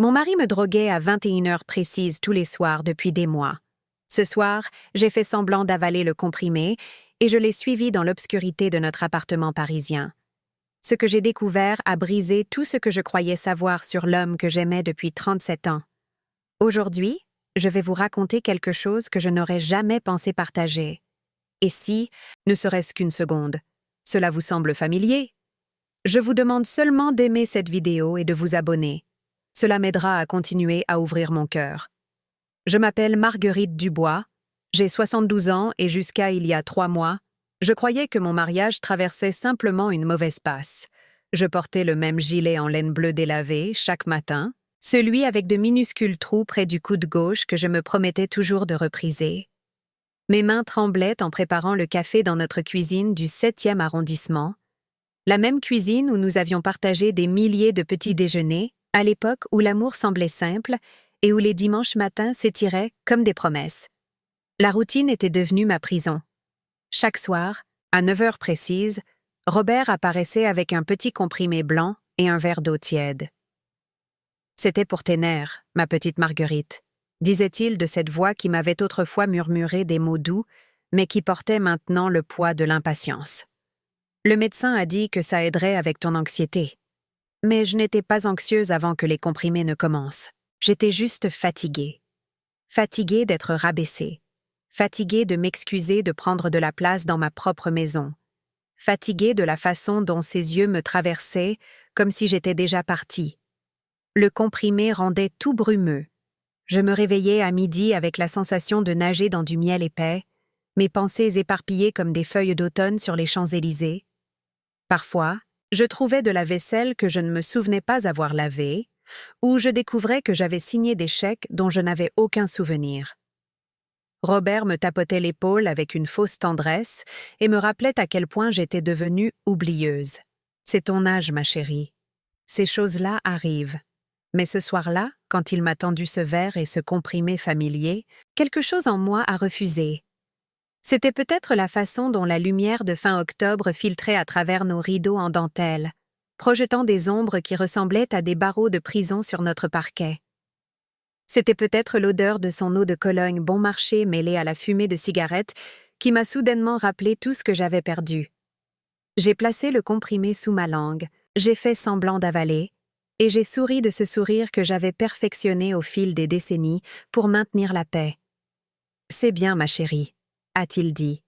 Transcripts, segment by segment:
Mon mari me droguait à 21 heures précises tous les soirs depuis des mois. Ce soir, j'ai fait semblant d'avaler le comprimé et je l'ai suivi dans l'obscurité de notre appartement parisien. Ce que j'ai découvert a brisé tout ce que je croyais savoir sur l'homme que j'aimais depuis 37 ans. Aujourd'hui, je vais vous raconter quelque chose que je n'aurais jamais pensé partager. Et si, ne serait-ce qu'une seconde, cela vous semble familier? Je vous demande seulement d'aimer cette vidéo et de vous abonner. Cela m'aidera à continuer à ouvrir mon cœur. Je m'appelle Marguerite Dubois, j'ai 72 ans et jusqu'à il y a 3 mois, je croyais que mon mariage traversait simplement une mauvaise passe. Je portais le même gilet en laine bleue délavée chaque matin, celui avec de minuscules trous près du coude gauche que je me promettais toujours de repriser. Mes mains tremblaient en préparant le café dans notre cuisine du 7e arrondissement, la même cuisine où nous avions partagé des milliers de petits déjeuners, à l'époque où l'amour semblait simple et où les dimanches matins s'étiraient comme des promesses. La routine était devenue ma prison. Chaque soir, à 9 heures précises, Robert apparaissait avec un petit comprimé blanc et un verre d'eau tiède. « C'était pour tes nerfs, ma petite Marguerite », disait-il de cette voix qui m'avait autrefois murmuré des mots doux, mais qui portait maintenant le poids de l'impatience. Le médecin a dit que ça aiderait avec ton anxiété. Mais je n'étais pas anxieuse avant que les comprimés ne commencent. J'étais juste fatiguée. Fatiguée d'être rabaissée. Fatiguée de m'excuser de prendre de la place dans ma propre maison. Fatiguée de la façon dont ses yeux me traversaient comme si j'étais déjà partie. Le comprimé rendait tout brumeux. Je me réveillais à midi avec la sensation de nager dans du miel épais, mes pensées éparpillées comme des feuilles d'automne sur les Champs-Élysées. Parfois, je trouvais de la vaisselle que je ne me souvenais pas avoir lavée, ou je découvrais que j'avais signé des chèques dont je n'avais aucun souvenir. Robert me tapotait l'épaule avec une fausse tendresse et me rappelait à quel point j'étais devenue oublieuse. « C'est ton âge, ma chérie. Ces choses-là arrivent. » Mais ce soir-là, quand il m'a tendu ce verre et ce comprimé familier, quelque chose en moi a refusé. C'était peut-être la façon dont la lumière de fin octobre filtrait à travers nos rideaux en dentelle, projetant des ombres qui ressemblaient à des barreaux de prison sur notre parquet. C'était peut-être l'odeur de son eau de Cologne bon marché mêlée à la fumée de cigarette qui m'a soudainement rappelé tout ce que j'avais perdu. J'ai placé le comprimé sous ma langue, j'ai fait semblant d'avaler, et j'ai souri de ce sourire que j'avais perfectionné au fil des décennies pour maintenir la paix. « C'est bien, ma chérie », a-t-il dit,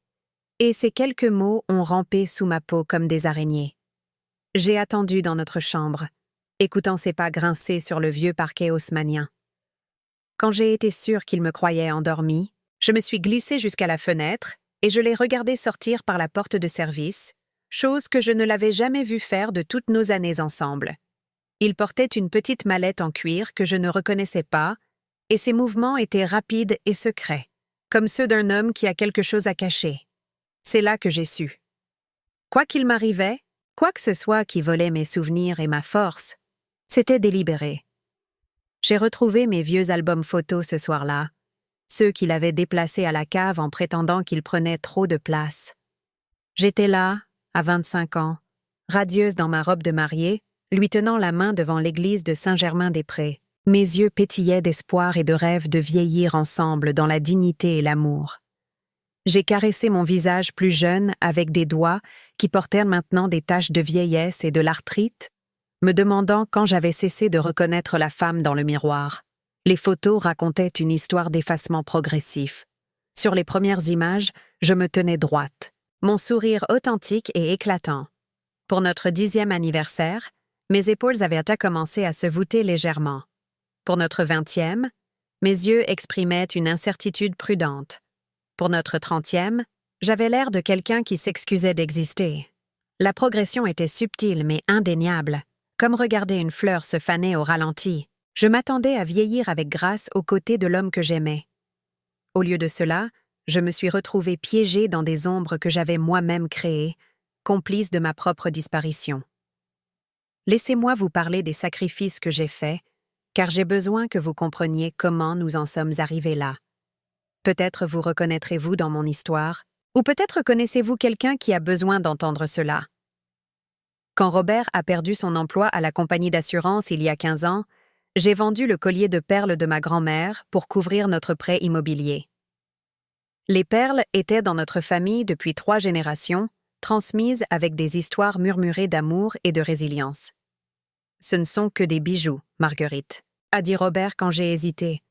et ces quelques mots ont rampé sous ma peau comme des araignées. J'ai attendu dans notre chambre, écoutant ses pas grincer sur le vieux parquet haussmannien. Quand j'ai été sûre qu'il me croyait endormie, je me suis glissée jusqu'à la fenêtre et je l'ai regardé sortir par la porte de service, chose que je ne l'avais jamais vu faire de toutes nos années ensemble. Il portait une petite mallette en cuir que je ne reconnaissais pas, et ses mouvements étaient rapides et secrets, comme ceux d'un homme qui a quelque chose à cacher. C'est là que j'ai su. Quoi qu'il m'arrivait, quoi que ce soit qui volait mes souvenirs et ma force, c'était délibéré. J'ai retrouvé mes vieux albums photos ce soir-là, ceux qu'il avait déplacés à la cave en prétendant qu'ils prenaient trop de place. J'étais là, à 25 ans, radieuse dans ma robe de mariée, lui tenant la main devant l'église de Saint-Germain-des-Prés. Mes yeux pétillaient d'espoir et de rêve de vieillir ensemble dans la dignité et l'amour. J'ai caressé mon visage plus jeune avec des doigts qui portèrent maintenant des taches de vieillesse et de l'arthrite, me demandant quand j'avais cessé de reconnaître la femme dans le miroir. Les photos racontaient une histoire d'effacement progressif. Sur les premières images, je me tenais droite, mon sourire authentique et éclatant. Pour notre 10e anniversaire, mes épaules avaient déjà commencé à se voûter légèrement. Pour notre 20e, mes yeux exprimaient une incertitude prudente. Pour notre 30e, j'avais l'air de quelqu'un qui s'excusait d'exister. La progression était subtile mais indéniable, comme regarder une fleur se faner au ralenti. Je m'attendais à vieillir avec grâce aux côtés de l'homme que j'aimais. Au lieu de cela, je me suis retrouvée piégée dans des ombres que j'avais moi-même créées, complice de ma propre disparition. Laissez-moi vous parler des sacrifices que j'ai faits, car j'ai besoin que vous compreniez comment nous en sommes arrivés là. Peut-être vous reconnaîtrez-vous dans mon histoire, ou peut-être connaissez-vous quelqu'un qui a besoin d'entendre cela. Quand Robert a perdu son emploi à la compagnie d'assurance il y a 15 ans, J'ai vendu le collier de perles de ma grand-mère pour couvrir notre prêt immobilier. Les perles étaient dans notre famille depuis 3 générations, transmises avec des histoires murmurées d'amour et de résilience. Ce ne sont que des bijoux, Marguerite, a dit Robert quand j'ai hésité.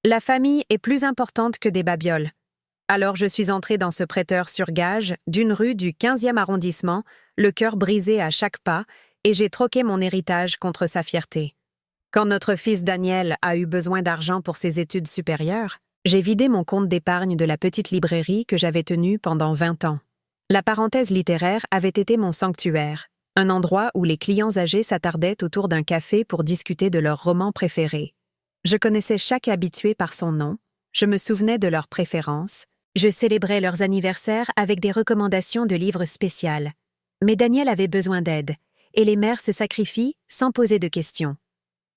La famille est plus importante que des babioles. Alors je suis entrée dans ce prêteur sur gage d'une rue du 15e arrondissement, le cœur brisé à chaque pas, et j'ai troqué mon héritage contre sa fierté. Quand notre fils Daniel a eu besoin d'argent pour ses études supérieures, j'ai vidé mon compte d'épargne de la petite librairie que j'avais tenue pendant 20 ans. La parenthèse littéraire avait été mon sanctuaire, un endroit où les clients âgés s'attardaient autour d'un café pour discuter de leurs romans préférés. Je connaissais chaque habitué par son nom, je me souvenais de leurs préférences, je célébrais leurs anniversaires avec des recommandations de livres spéciaux. Mais Daniel avait besoin d'aide, et les mères se sacrifient sans poser de questions.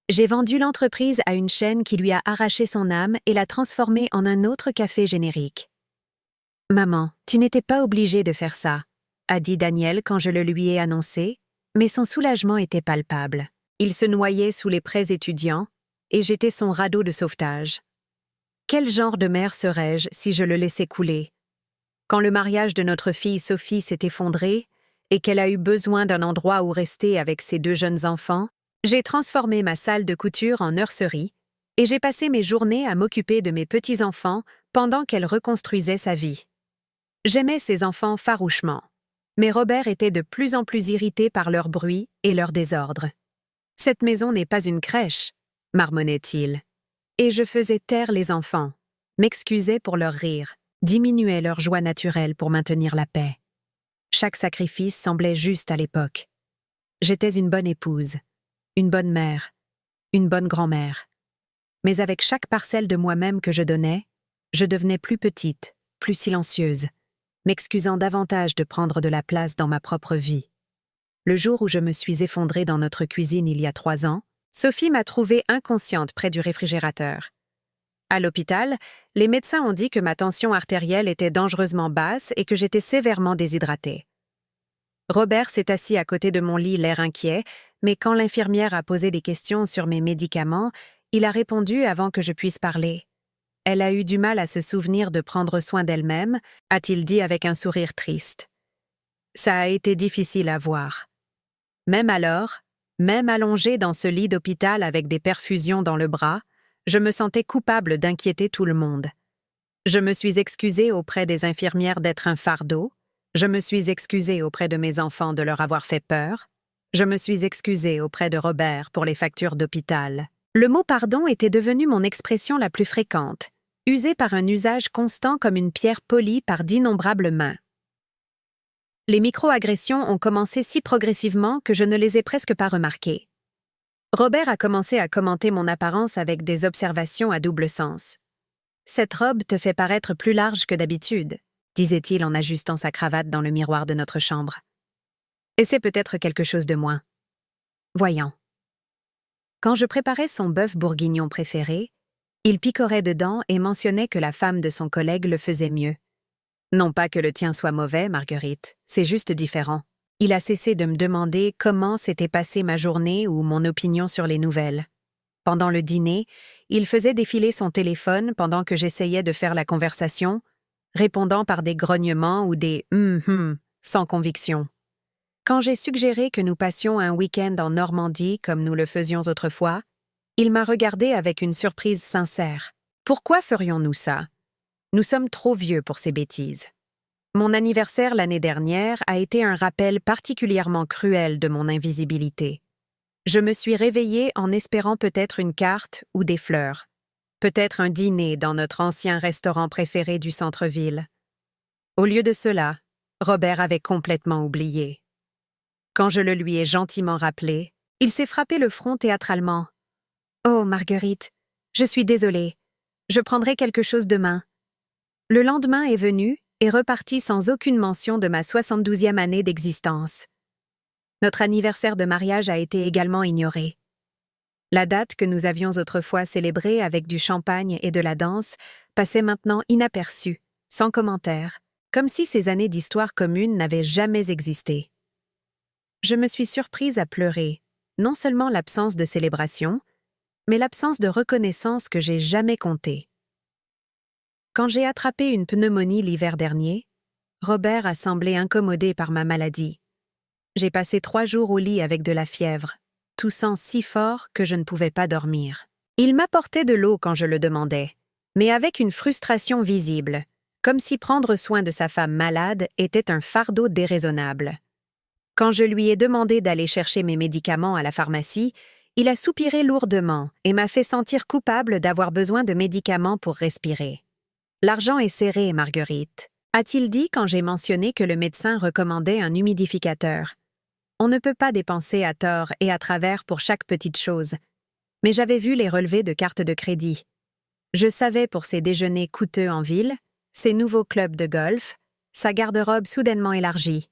J'ai vendu l'entreprise à une chaîne qui lui a arraché son âme et l'a transformée en un autre café générique. « Maman, tu n'étais pas obligée de faire ça », a dit Daniel quand je le lui ai annoncé, mais son soulagement était palpable. Il se noyait sous les prêts étudiants, et j'étais son radeau de sauvetage. Quel genre de mère serais-je si je le laissais couler? Quand le mariage de notre fille Sophie s'est effondré et qu'elle a eu besoin d'un endroit où rester avec ses 2 jeunes enfants, j'ai transformé ma salle de couture en nurserie et j'ai passé mes journées à m'occuper de mes petits-enfants pendant qu'elle reconstruisait sa vie. J'aimais ces enfants farouchement, mais Robert était de plus en plus irrité par leur bruit et leur désordre. « Cette maison n'est pas une crèche », marmonnait-il. Et je faisais taire les enfants, m'excusais pour leur rire, diminuais leur joie naturelle pour maintenir la paix. Chaque sacrifice semblait juste à l'époque. J'étais une bonne épouse, une bonne mère, une bonne grand-mère. Mais avec chaque parcelle de moi-même que je donnais, je devenais plus petite, plus silencieuse, m'excusant davantage de prendre de la place dans ma propre vie. Le jour où je me suis effondrée dans notre cuisine il y a 3 ans, Sophie m'a trouvée inconsciente près du réfrigérateur. À l'hôpital, les médecins ont dit que ma tension artérielle était dangereusement basse et que j'étais sévèrement déshydratée. Robert s'est assis à côté de mon lit, l'air inquiet, mais quand l'infirmière a posé des questions sur mes médicaments, il a répondu avant que je puisse parler. Elle a eu du mal à se souvenir de prendre soin d'elle-même, a-t-il dit avec un sourire triste. Ça a été difficile à voir. Même alors, même allongée dans ce lit d'hôpital avec des perfusions dans le bras, je me sentais coupable d'inquiéter tout le monde. Je me suis excusée auprès des infirmières d'être un fardeau, je me suis excusée auprès de mes enfants de leur avoir fait peur, je me suis excusée auprès de Robert pour les factures d'hôpital. Le mot pardon était devenu mon expression la plus fréquente, usée par un usage constant comme une pierre polie par d'innombrables mains. Les micro-agressions ont commencé si progressivement que je ne les ai presque pas remarquées. Robert a commencé à commenter mon apparence avec des observations à double sens. « Cette robe te fait paraître plus large que d'habitude », disait-il en ajustant sa cravate dans le miroir de notre chambre. « Et c'est peut-être quelque chose de moins. Voyons. » Quand je préparais son bœuf bourguignon préféré, il picorait dedans et mentionnait que la femme de son collègue le faisait mieux. Non pas que le tien soit mauvais, Marguerite, c'est juste différent. Il a cessé de me demander comment s'était passée ma journée ou mon opinion sur les nouvelles. Pendant le dîner, il faisait défiler son téléphone pendant que j'essayais de faire la conversation, répondant par des grognements ou des « sans conviction. Quand j'ai suggéré que nous passions un week-end en Normandie comme nous le faisions autrefois, il m'a regardé avec une surprise sincère. Pourquoi ferions-nous ça? Nous sommes trop vieux pour ces bêtises. Mon anniversaire l'année dernière a été un rappel particulièrement cruel de mon invisibilité. Je me suis réveillée en espérant peut-être une carte ou des fleurs, peut-être un dîner dans notre ancien restaurant préféré du centre-ville. Au lieu de cela, Robert avait complètement oublié. Quand je le lui ai gentiment rappelé, il s'est frappé le front théâtralement. « Oh, Marguerite, je suis désolée. Je prendrai quelque chose demain. » Le lendemain est venu et reparti sans aucune mention de ma 72e année d'existence. Notre anniversaire de mariage a été également ignoré. La date que nous avions autrefois célébrée avec du champagne et de la danse passait maintenant inaperçue, sans commentaire, comme si ces années d'histoire commune n'avaient jamais existé. Je me suis surprise à pleurer, non seulement l'absence de célébration, mais l'absence de reconnaissance que j'ai jamais comptée. Quand j'ai attrapé une pneumonie l'hiver dernier, Robert a semblé incommodé par ma maladie. J'ai passé 3 jours au lit avec de la fièvre, toussant si fort que je ne pouvais pas dormir. Il m'apportait de l'eau quand je le demandais, mais avec une frustration visible, comme si prendre soin de sa femme malade était un fardeau déraisonnable. Quand je lui ai demandé d'aller chercher mes médicaments à la pharmacie, il a soupiré lourdement et m'a fait sentir coupable d'avoir besoin de médicaments pour respirer. L'argent est serré, Marguerite, a-t-il dit quand j'ai mentionné que le médecin recommandait un humidificateur. On ne peut pas dépenser à tort et à travers pour chaque petite chose. Mais j'avais vu les relevés de carte de crédit. Je savais pour ses déjeuners coûteux en ville, ses nouveaux clubs de golf, sa garde-robe soudainement élargie.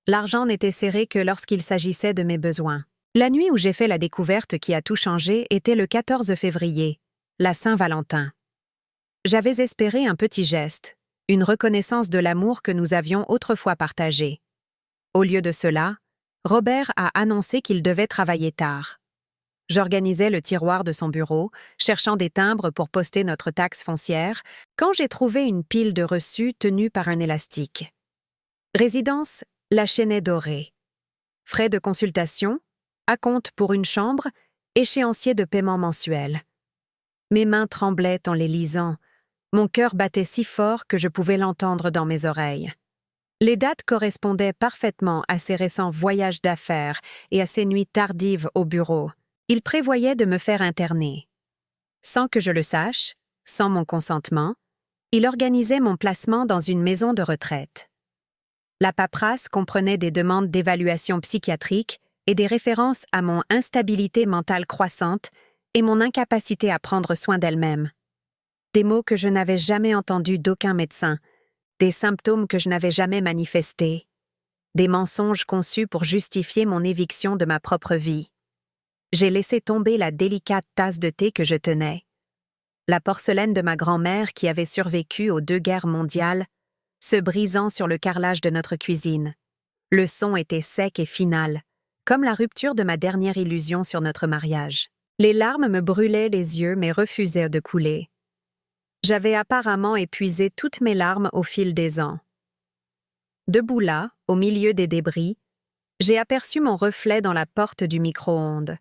L'argent n'était serré que lorsqu'il s'agissait de mes besoins. La nuit où j'ai fait la découverte qui a tout changé était le 14 février, la Saint-Valentin. J'avais espéré un petit geste, une reconnaissance de l'amour que nous avions autrefois partagé. Au lieu de cela, Robert a annoncé qu'il devait travailler tard. J'organisais le tiroir de son bureau, cherchant des timbres pour poster notre taxe foncière, quand j'ai trouvé une pile de reçus tenus par un élastique. Résidence, la Chênaie Dorée. Frais de consultation, acompte pour une chambre, échéancier de paiement mensuel. Mes mains tremblaient en les lisant. Mon cœur battait si fort que je pouvais l'entendre dans mes oreilles. Les dates correspondaient parfaitement à ses récents voyages d'affaires et à ses nuits tardives au bureau. Il prévoyait de me faire interner. Sans que je le sache, sans mon consentement, il organisait mon placement dans une maison de retraite. La paperasse comprenait des demandes d'évaluation psychiatrique et des références à mon instabilité mentale croissante et mon incapacité à prendre soin d'elle-même. Des mots que je n'avais jamais entendus d'aucun médecin, des symptômes que je n'avais jamais manifestés, des mensonges conçus pour justifier mon éviction de ma propre vie. J'ai laissé tomber la délicate tasse de thé que je tenais. La porcelaine de ma grand-mère qui avait survécu aux 2 guerres mondiales, se brisant sur le carrelage de notre cuisine. Le son était sec et final, comme la rupture de ma dernière illusion sur notre mariage. Les larmes me brûlaient les yeux mais refusaient de couler. J'avais apparemment épuisé toutes mes larmes au fil des ans. Debout là, au milieu des débris, j'ai aperçu mon reflet dans la porte du micro-ondes.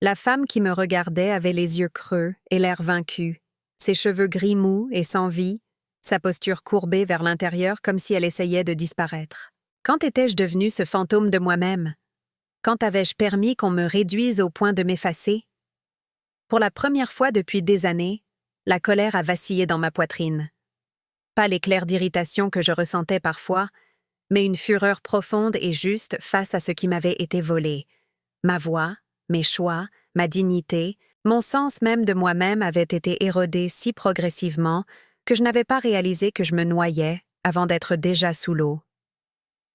La femme qui me regardait avait les yeux creux et l'air vaincu, ses cheveux gris mous et sans vie, sa posture courbée vers l'intérieur comme si elle essayait de disparaître. Quand étais-je devenue ce fantôme de moi-même? Quand avais-je permis qu'on me réduise au point de m'effacer? Pour la première fois depuis des années, la colère a vacillé dans ma poitrine. Pas l'éclair d'irritation que je ressentais parfois, mais une fureur profonde et juste face à ce qui m'avait été volé. Ma voix, mes choix, ma dignité, mon sens même de moi-même avaient été érodés si progressivement que je n'avais pas réalisé que je me noyais avant d'être déjà sous l'eau.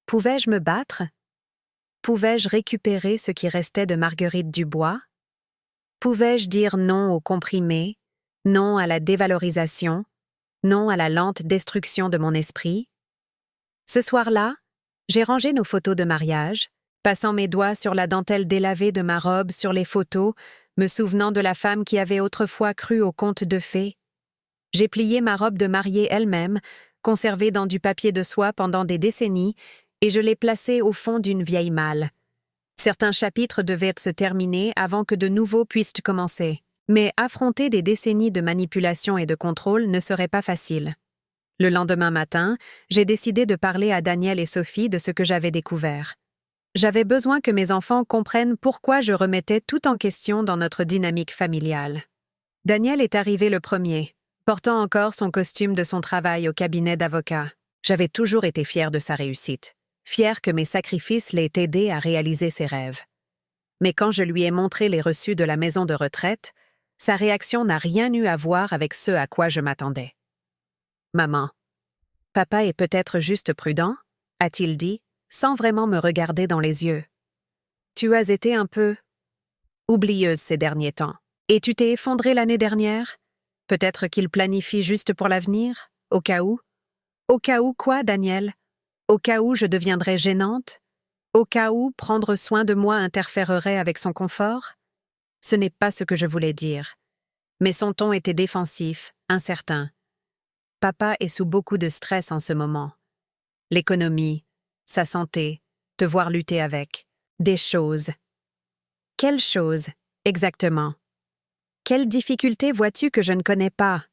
Pouvais-je me battre? Pouvais-je récupérer ce qui restait de Marguerite Dubois? Pouvais-je dire non aux comprimés, non à la dévalorisation, non à la lente destruction de mon esprit? Ce soir-là, j'ai rangé nos photos de mariage, passant mes doigts sur la dentelle délavée de ma robe sur les photos, me souvenant de la femme qui avait autrefois cru aux contes de fées. J'ai plié ma robe de mariée elle-même, conservée dans du papier de soie pendant des décennies, et je l'ai placée au fond d'une vieille malle. Certains chapitres devaient se terminer avant que de nouveaux puissent commencer. Mais affronter des décennies de manipulation et de contrôle ne serait pas facile. Le lendemain matin, j'ai décidé de parler à Daniel et Sophie de ce que j'avais découvert. J'avais besoin que mes enfants comprennent pourquoi je remettais tout en question dans notre dynamique familiale. Daniel est arrivé le premier, portant encore son costume de son travail au cabinet d'avocat. J'avais toujours été fière de sa réussite, fière que mes sacrifices l'aient aidé à réaliser ses rêves. Mais quand je lui ai montré les reçus de la maison de retraite, sa réaction n'a rien eu à voir avec ce à quoi je m'attendais. « Maman, papa est peut-être juste prudent ?» a-t-il dit, sans vraiment me regarder dans les yeux. « Tu as été un peu oublieuse ces derniers temps. Et tu t'es effondrée l'année dernière? Peut-être qu'il planifie juste pour l'avenir, au cas où? Au cas où quoi, Daniel? Au cas où je deviendrais gênante? Au cas où prendre soin de moi interférerait avec son confort? Ce n'est pas ce que je voulais dire. Mais son ton était défensif, incertain. Papa est sous beaucoup de stress en ce moment. L'économie, sa santé, te voir lutter avec. Des choses. Quelles choses, exactement? Quelle difficulté vois-tu que je ne connais pas?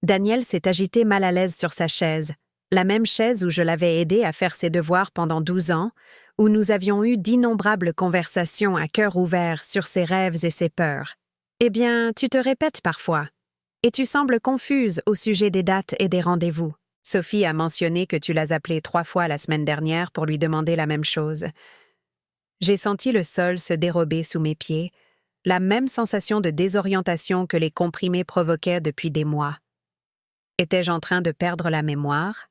Daniel s'est agité mal à l'aise sur sa chaise, la même chaise où je l'avais aidé à faire ses devoirs pendant 12 ans, où nous avions eu d'innombrables conversations à cœur ouvert sur ses rêves et ses peurs. Eh bien, tu te répètes parfois, et tu sembles confuse au sujet des dates et des rendez-vous. Sophie a mentionné que tu l'as appelée 3 fois la semaine dernière pour lui demander la même chose. J'ai senti le sol se dérober sous mes pieds, la même sensation de désorientation que les comprimés provoquaient depuis des mois. Étais-je en train de perdre la mémoire?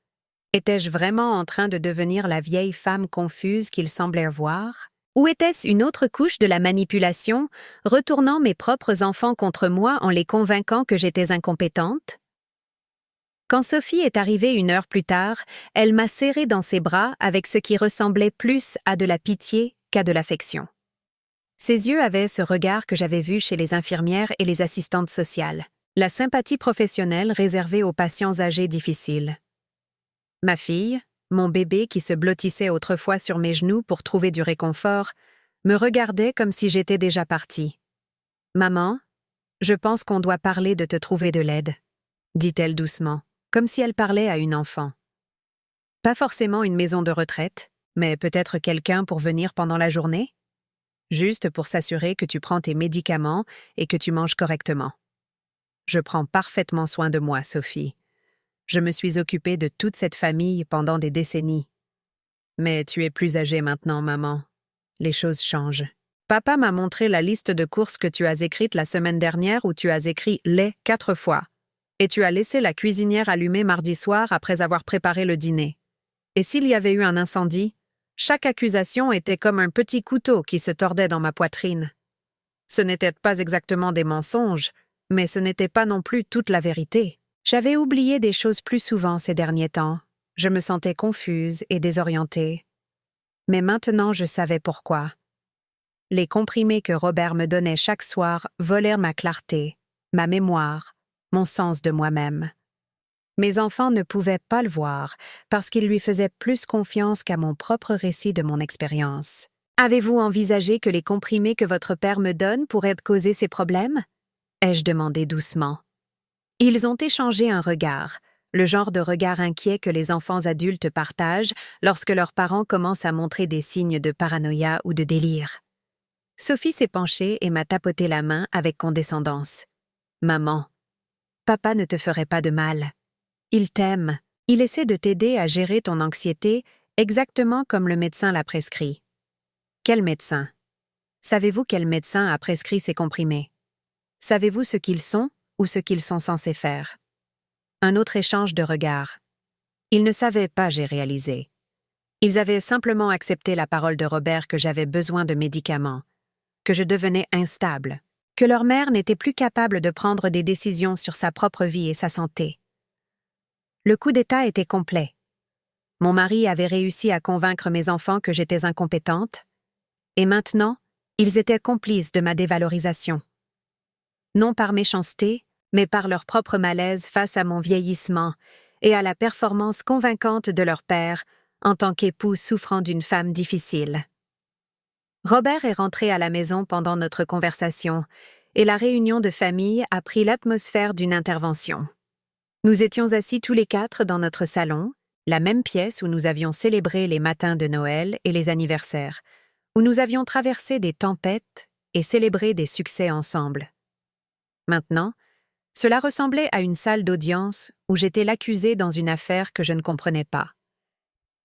Étais-je vraiment en train de devenir la vieille femme confuse qu'il semblait voir? Ou était-ce une autre couche de la manipulation, retournant mes propres enfants contre moi en les convainquant que j'étais incompétente? Quand Sophie est arrivée 1 heure plus tard, elle m'a serrée dans ses bras avec ce qui ressemblait plus à de la pitié qu'à de l'affection. Ses yeux avaient ce regard que j'avais vu chez les infirmières et les assistantes sociales, la sympathie professionnelle réservée aux patients âgés difficiles. Ma fille, mon bébé qui se blottissait autrefois sur mes genoux pour trouver du réconfort, me regardait comme si j'étais déjà partie. « Maman, je pense qu'on doit parler de te trouver de l'aide », dit-elle doucement, comme si elle parlait à une enfant. Pas forcément une maison de retraite, mais peut-être quelqu'un pour venir pendant la journée? Juste pour s'assurer que tu prends tes médicaments et que tu manges correctement. Je prends parfaitement soin de moi, Sophie. Je me suis occupée de toute cette famille pendant des décennies. Mais tu es plus âgée maintenant, maman. Les choses changent. Papa m'a montré la liste de courses que tu as écrite la semaine dernière où tu as écrit « lait » 4 fois. Et tu as laissé la cuisinière allumée mardi soir après avoir préparé le dîner. Et s'il y avait eu un incendie, chaque accusation était comme un petit couteau qui se tordait dans ma poitrine. Ce n'étaient pas exactement des mensonges, mais ce n'était pas non plus toute la vérité. J'avais oublié des choses plus souvent ces derniers temps. Je me sentais confuse et désorientée. Mais maintenant je savais pourquoi. Les comprimés que Robert me donnait chaque soir volèrent ma clarté, ma mémoire, mon sens de moi-même. Mes enfants ne pouvaient pas le voir parce qu'ils lui faisaient plus confiance qu'à mon propre récit de mon expérience. « Avez-vous envisagé que les comprimés que votre père me donne pourraient causer ces problèmes ?» ai-je demandé doucement. Ils ont échangé un regard, le genre de regard inquiet que les enfants adultes partagent lorsque leurs parents commencent à montrer des signes de paranoïa ou de délire. Sophie s'est penchée et m'a tapoté la main avec condescendance. « Maman, papa ne te ferait pas de mal. Il t'aime. Il essaie de t'aider à gérer ton anxiété exactement comme le médecin l'a prescrit. » Quel médecin? Savez-vous quel médecin a prescrit ces comprimés? Savez-vous ce qu'ils sont ou ce qu'ils sont censés faire? Un autre échange de regards. Ils ne savaient pas, j'ai réalisé. Ils avaient simplement accepté la parole de Robert que j'avais besoin de médicaments, que je devenais instable, que leur mère n'était plus capable de prendre des décisions sur sa propre vie et sa santé. Le coup d'État était complet. Mon mari avait réussi à convaincre mes enfants que j'étais incompétente, et maintenant, ils étaient complices de ma dévalorisation. Non par méchanceté, mais par leur propre malaise face à mon vieillissement et à la performance convaincante de leur père en tant qu'époux souffrant d'une femme difficile. Robert est rentré à la maison pendant notre conversation et la réunion de famille a pris l'atmosphère d'une intervention. Nous étions assis tous les 4 dans notre salon, la même pièce où nous avions célébré les matins de Noël et les anniversaires, où nous avions traversé des tempêtes et célébré des succès ensemble. Maintenant, cela ressemblait à une salle d'audience où j'étais l'accusée dans une affaire que je ne comprenais pas.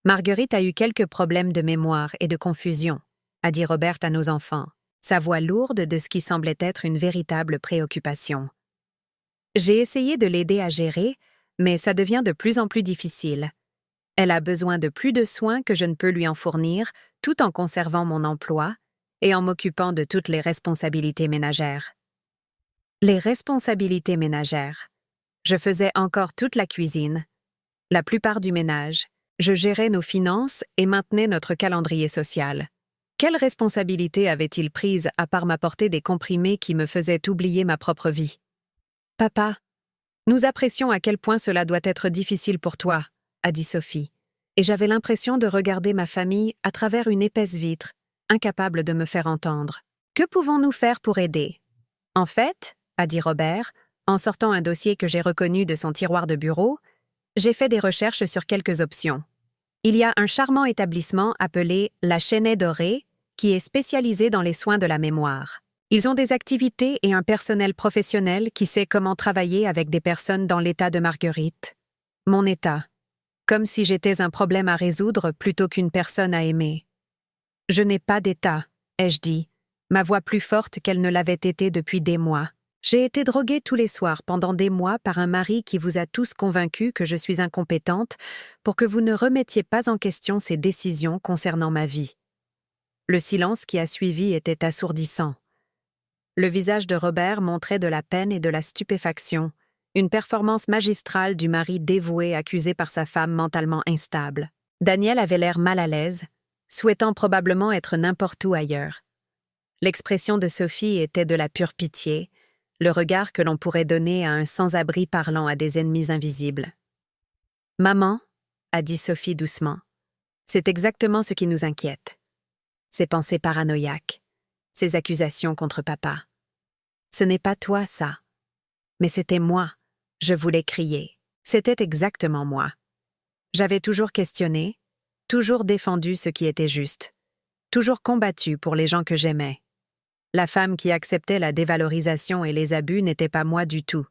Marguerite a eu quelques problèmes de mémoire et de confusion, a dit Robert à nos enfants, sa voix lourde de ce qui semblait être une véritable préoccupation. J'ai essayé de l'aider à gérer, mais ça devient de plus en plus difficile. Elle a besoin de plus de soins que je ne peux lui en fournir, tout en conservant mon emploi et en m'occupant de toutes les responsabilités ménagères. Les responsabilités ménagères. Je faisais encore toute la cuisine, la plupart du ménage, je gérais nos finances et maintenais notre calendrier social. Quelle responsabilité avait-il prise à part m'apporter des comprimés qui me faisaient oublier ma propre vie? Papa, nous apprécions à quel point cela doit être difficile pour toi, a dit Sophie, et j'avais l'impression de regarder ma famille à travers une épaisse vitre, incapable de me faire entendre. Que pouvons-nous faire pour aider? En fait, a dit Robert, en sortant un dossier que j'ai reconnu de son tiroir de bureau, j'ai fait des recherches sur quelques options. Il y a un charmant établissement appelé La Chênaie Dorée qui est spécialisé dans les soins de la mémoire. Ils ont des activités et un personnel professionnel qui sait comment travailler avec des personnes dans l'état de Marguerite. Mon état. Comme si j'étais un problème à résoudre plutôt qu'une personne à aimer. Je n'ai pas d'état, ai-je dit, ma voix plus forte qu'elle ne l'avait été depuis des mois. J'ai été droguée tous les soirs pendant des mois par un mari qui vous a tous convaincus que je suis incompétente pour que vous ne remettiez pas en question ses décisions concernant ma vie. Le silence qui a suivi était assourdissant. Le visage de Robert montrait de la peine et de la stupéfaction, une performance magistrale du mari dévoué accusé par sa femme mentalement instable. Daniel avait l'air mal à l'aise, souhaitant probablement être n'importe où ailleurs. L'expression de Sophie était de la pure pitié, le regard que l'on pourrait donner à un sans-abri parlant à des ennemis invisibles. « Maman, » a dit Sophie doucement, « c'est exactement ce qui nous inquiète. Ces pensées paranoïaques, ces accusations contre papa. Ce n'est pas toi, ça. Mais c'était moi. Je voulais crier. C'était exactement moi. J'avais toujours questionné, toujours défendu ce qui était juste, toujours combattu pour les gens que j'aimais. La femme qui acceptait la dévalorisation et les abus n'était pas moi du tout.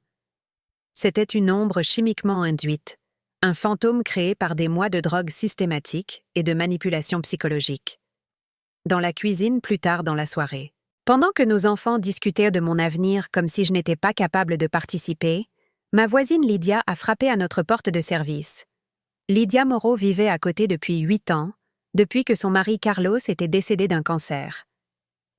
C'était une ombre chimiquement induite, un fantôme créé par des mois de drogue systématique et de manipulation psychologique. Dans la cuisine plus tard dans la soirée. Pendant que nos enfants discutaient de mon avenir comme si je n'étais pas capable de participer, ma voisine Lydia a frappé à notre porte de service. Lydia Moreau vivait à côté depuis 8 ans, depuis que son mari Carlos était décédé d'un cancer.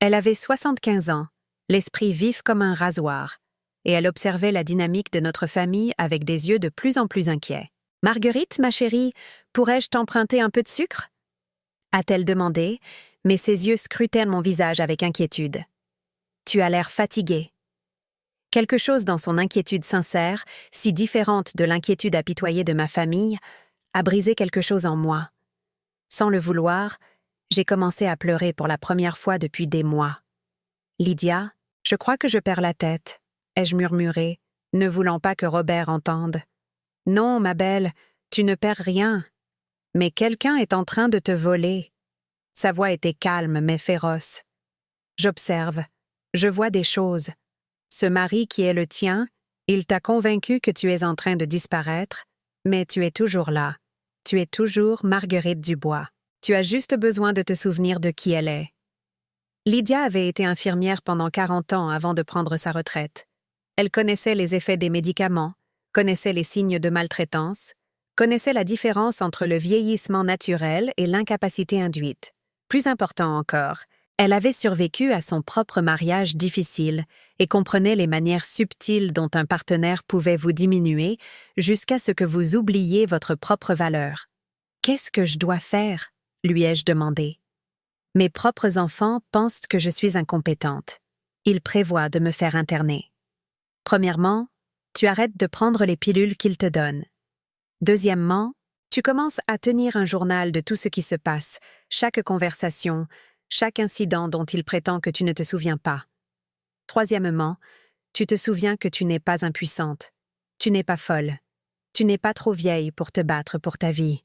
Elle avait 75 ans, l'esprit vif comme un rasoir, et elle observait la dynamique de notre famille avec des yeux de plus en plus inquiets. « Marguerite, ma chérie, pourrais-je t'emprunter un peu de sucre ?» a-t-elle demandé, mais ses yeux scrutaient mon visage avec inquiétude. « Tu as l'air fatiguée. » Quelque chose dans son inquiétude sincère, si différente de l'inquiétude apitoyée de ma famille, a brisé quelque chose en moi. Sans le vouloir, j'ai commencé à pleurer pour la première fois depuis des mois. « Lydia, je crois que je perds la tête, » ai-je murmuré, ne voulant pas que Robert entende. « Non, ma belle, tu ne perds rien. Mais quelqu'un est en train de te voler. » Sa voix était calme mais féroce. « J'observe, je vois des choses. Ce mari qui est le tien, il t'a convaincu que tu es en train de disparaître, mais tu es toujours là. Tu es toujours Marguerite Dubois. Tu as juste besoin de te souvenir de qui elle est. » Lydia avait été infirmière pendant 40 ans avant de prendre sa retraite. Elle connaissait les effets des médicaments, connaissait les signes de maltraitance, connaissait la différence entre le vieillissement naturel et l'incapacité induite. Plus important encore, elle avait survécu à son propre mariage difficile et comprenait les manières subtiles dont un partenaire pouvait vous diminuer jusqu'à ce que vous oubliez votre propre valeur. « Qu'est-ce que je dois faire ?» lui ai-je demandé. « Mes propres enfants pensent que je suis incompétente. Ils prévoient de me faire interner. Premièrement, tu arrêtes de prendre les pilules qu'ils te donnent. Deuxièmement, tu commences à tenir un journal de tout ce qui se passe, chaque conversation, chaque incident dont il prétend que tu ne te souviens pas. Troisièmement, tu te souviens que tu n'es pas impuissante, tu n'es pas folle, tu n'es pas trop vieille pour te battre pour ta vie. »